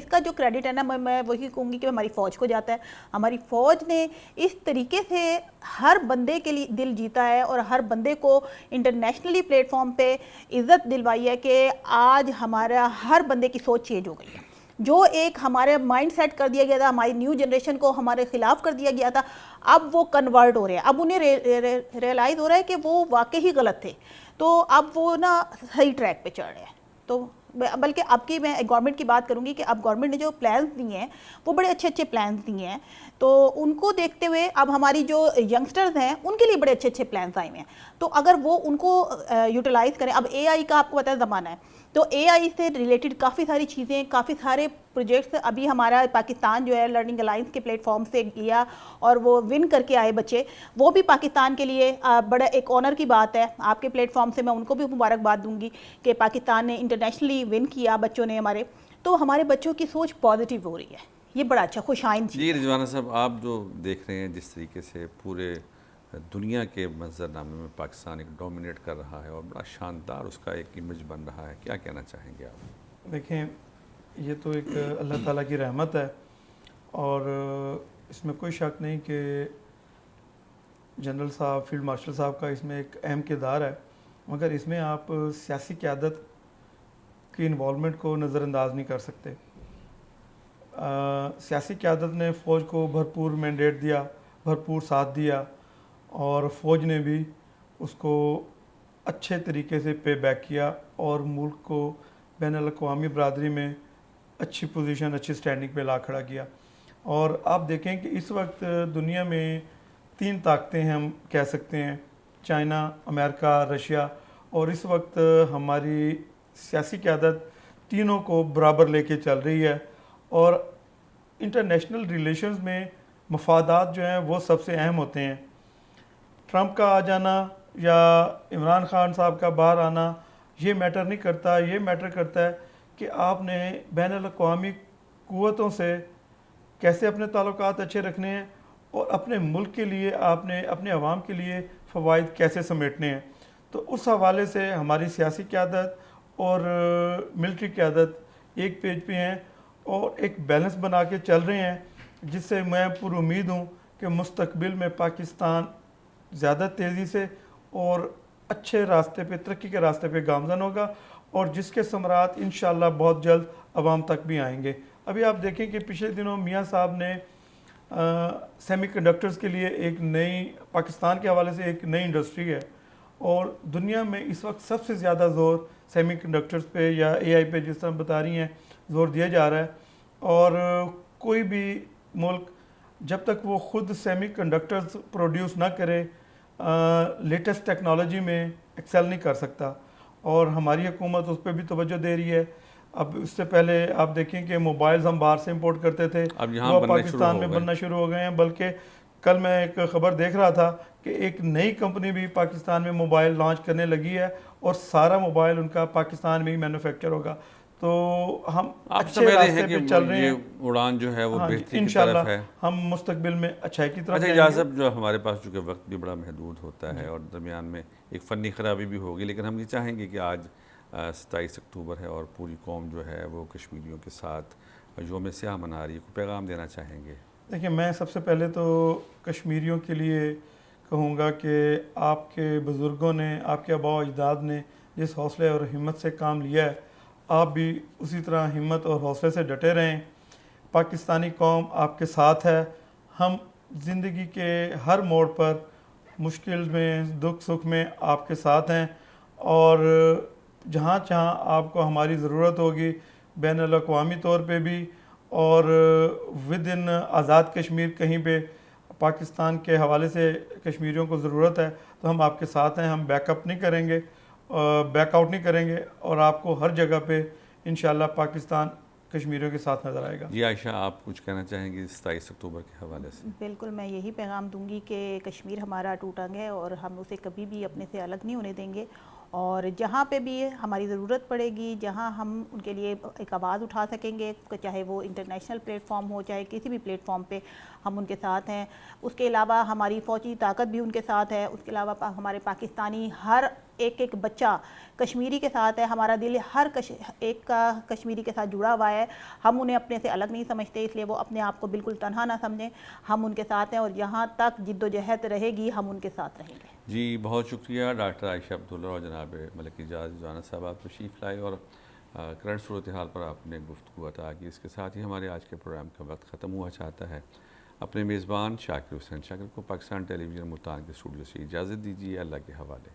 Speaker 3: کا جو کریڈٹ ہے نا میں وہی کہوں گی کہ ہماری فوج کو جاتا ہے. ہماری فوج نے اس طریقے سے ہر بندے کے لیے دل جیتا ہے اور ہر بندے کو انٹرنیشنلی پلیٹ فارم پہ عزت دلوائی ہے کہ آج ہمارا ہر بندے کی سوچ چینج ہو گئی ہے. جو ایک ہمارے مائنڈ سیٹ کر دیا گیا تھا، ہماری نیو جنریشن کو ہمارے خلاف کر دیا گیا تھا، اب وہ کنورٹ ہو رہے ہیں، اب انہیں ریئلائز ہو رہا ہے کہ وہ واقعی غلط تھے، تو اب وہ نا صحیح ٹریک پہ چڑھ رہے ہیں. تو بلکہ اب کی میں گورنمنٹ کی بات کروں گی کہ اب گورنمنٹ نے جو پلانز دیے ہیں وہ بڑے اچھے اچھے پلانز دیے ہیں، تو ان کو دیکھتے ہوئے اب ہماری جو ینگسٹرز ہیں ان کے لیے بڑے اچھے اچھے پلانز آئے ہوئے ہیں. تو اگر وہ ان کو یوٹیلائز کریں، اب اے آئی کا آپ کو پتہ ہے زمانہ ہے، تو اے آئی سے ریلیٹڈ کافی ساری چیزیں، کافی سارے پروجیکٹس ابھی ہمارا پاکستان جو ہے لرننگ الائنس کے پلیٹ فارم سے کیا اور وہ ون کر کے آئے بچے، وہ بھی پاکستان کے لیے بڑا ایک آنر کی بات ہے. آپ کے پلیٹ فارم سے میں ان کو بھی مبارکباد دوں گی کہ پاکستان نے انٹرنیشنلی ون کیا بچوں نے ہمارے، تو ہمارے بچوں کی سوچ پازیٹیو ہو رہی ہے، یہ بڑا اچھا خوش آئند چیز.
Speaker 1: جی رضوانہ صاحب، آپ جو دیکھ رہے ہیں جس طریقے سے پورے دنیا کے منظرنامے میں پاکستان ایک ڈومینیٹ کر رہا ہے اور بڑا شاندار اس کا ایک امیج بن رہا ہے، کیا کہنا چاہیں گے آپ؟
Speaker 2: دیکھیں، یہ تو ایک اللہ تعالیٰ کی رحمت ہے، اور اس میں کوئی شک نہیں کہ جنرل صاحب، فیلڈ مارشل صاحب کا اس میں ایک اہم کردار ہے، مگر اس میں آپ سیاسی قیادت کی انوالومنٹ کو نظر انداز نہیں کر سکتے. سیاسی قیادت نے فوج کو بھرپور مینڈیٹ دیا، بھرپور ساتھ دیا، اور فوج نے بھی اس کو اچھے طریقے سے پے بیک کیا اور ملک کو بین الاقوامی برادری میں اچھی پوزیشن، اچھی سٹینڈنگ پہ لا کھڑا کیا. اور آپ دیکھیں کہ اس وقت دنیا میں 3 طاقتیں ہیں، ہم کہہ سکتے ہیں، چائنا، امریکہ، رشیا، اور اس وقت ہماری سیاسی قیادت تینوں کو برابر لے کے چل رہی ہے. اور انٹرنیشنل ریلیشنز میں مفادات جو ہیں وہ سب سے اہم ہوتے ہیں. ٹرمپ کا آ جانا یا عمران خان صاحب کا باہر آنا یہ میٹر نہیں کرتا، یہ میٹر کرتا ہے کہ آپ نے بین الاقوامی قوتوں سے کیسے اپنے تعلقات اچھے رکھنے ہیں اور اپنے ملک کے لیے آپ نے اپنے عوام کے لیے فوائد کیسے سمیٹنے ہیں. تو اس حوالے سے ہماری سیاسی قیادت اور ملٹری قیادت ایک پیج پہ ہیں اور ایک بیلنس بنا کے چل رہے ہیں، جس سے میں پر امید ہوں کہ مستقبل میں پاکستان زیادہ تیزی سے اور اچھے راستے پہ، ترقی کے راستے پہ گامزن ہوگا، اور جس کے ثمرات انشاءاللہ بہت جلد عوام تک بھی آئیں گے. ابھی آپ دیکھیں کہ پچھلے دنوں میاں صاحب نے سیمی کنڈکٹرز کے لیے ایک نئی، پاکستان کے حوالے سے ایک نئی انڈسٹری ہے، اور دنیا میں اس وقت سب سے زیادہ زور سیمی کنڈکٹرز پہ یا اے آئی پہ جس طرح بتا رہی ہیں زور دیا جا رہا ہے. اور کوئی بھی ملک جب تک وہ خود سیمی کنڈکٹرز پروڈیوس نہ کرے لیٹسٹ ٹیکنالوجی میں ایکسل نہیں کر سکتا، اور ہماری حکومت اس پہ بھی توجہ دے رہی ہے. اب اس سے پہلے آپ دیکھیں کہ موبائلز ہم باہر سے امپورٹ کرتے تھے، وہ پاکستان میں بننا شروع ہو گئے ہیں. بلکہ کل میں ایک خبر دیکھ رہا تھا کہ ایک نئی کمپنی بھی پاکستان میں موبائل لانچ کرنے لگی ہے، اور سارا موبائل ان کا پاکستان میں ہی مینوفیکچر ہوگا. تو ہم اچھے راستے پہ چل رہے ہیں،
Speaker 1: اڑان جو ہے وہ بہتری کی
Speaker 2: انشاءاللہ
Speaker 1: طرف ہے.
Speaker 2: ہم مستقبل میں اچھائی کی طرف
Speaker 1: اچھا اجازت، جو ہمارے پاس چونکہ وقت بھی بڑا محدود ہوتا ہے اور درمیان میں ایک فنی خرابی بھی ہوگی، لیکن ہم یہ چاہیں گے کہ آج 27 اکتوبر ہے اور پوری قوم جو ہے وہ کشمیریوں کے ساتھ یوم سیاہ منا رہی ہے، کوئی پیغام دینا چاہیں گے؟
Speaker 2: دیکھیں، میں سب سے پہلے تو کشمیریوں کے لیے کہوں گا کہ آپ کے بزرگوں نے، آپ کے آباء و اجداد نے جس حوصلے اور ہمت سے کام لیا ہے، آپ بھی اسی طرح ہمت اور حوصلے سے ڈٹے رہیں. پاکستانی قوم آپ کے ساتھ ہے. ہم زندگی کے ہر موڑ پر، مشکل میں، دکھ سکھ میں آپ کے ساتھ ہیں، اور جہاں جہاں آپ کو ہماری ضرورت ہوگی، بین الاقوامی طور پہ بھی اور ود ان آزاد کشمیر کہیں پہ پاکستان کے حوالے سے کشمیریوں کو ضرورت ہے تو ہم آپ کے ساتھ ہیں. ہم بیک اپ نہیں کریں گے، بیک آؤٹ نہیں کریں گے، اور آپ کو ہر جگہ پہ انشاءاللہ پاکستان کشمیریوں کے ساتھ نظر آئے گا.
Speaker 1: جی عائشہ، آپ کچھ کہنا چاہیں گے 27 اکتوبر کے حوالے سے؟
Speaker 3: بالکل، میں یہی پیغام دوں گی کہ کشمیر ہمارا اٹوٹ انگ ہے اور ہم اسے کبھی بھی اپنے سے الگ نہیں ہونے دیں گے، اور جہاں پہ بھی ہماری ضرورت پڑے گی، جہاں ہم ان کے لیے ایک آواز اٹھا سکیں گے، چاہے وہ انٹرنیشنل پلیٹ فارم ہو، چاہے کسی بھی پلیٹ فارم پہ، ہم ان کے ساتھ ہیں. اس کے علاوہ ہماری فوجی طاقت بھی ان کے ساتھ ہے. اس کے علاوہ ہمارے پاکستانی ہر ایک بچہ کشمیری کے ساتھ ہے. ہمارا دل ہر ایک کا کشمیری کے ساتھ جڑا ہوا ہے. ہم انہیں اپنے سے الگ نہیں سمجھتے، اس لیے وہ اپنے آپ کو بالکل تنہا نہ سمجھیں. ہم ان کے ساتھ ہیں، اور یہاں تک جد و جہد رہے گی ہم ان کے ساتھ رہیں گے.
Speaker 1: جی بہت شکریہ ڈاکٹر عائشہ عبداللہ اور جناب ملک اعجاز رضوانہ صاحب، آپ تشریف لائے اور کرنٹ صورتحال پر آپ نے گفتگو عطا کی. اس کے ساتھ ہی ہمارے آج کے پروگرام کا وقت ختم ہوا چاہتا ہے. اپنے میزبان شاکر حسین شاکر کو پاکستان ٹیلی ویژن ملتان کے اسٹوڈیو سے اجازت دیجیے. اللہ کے حوالے.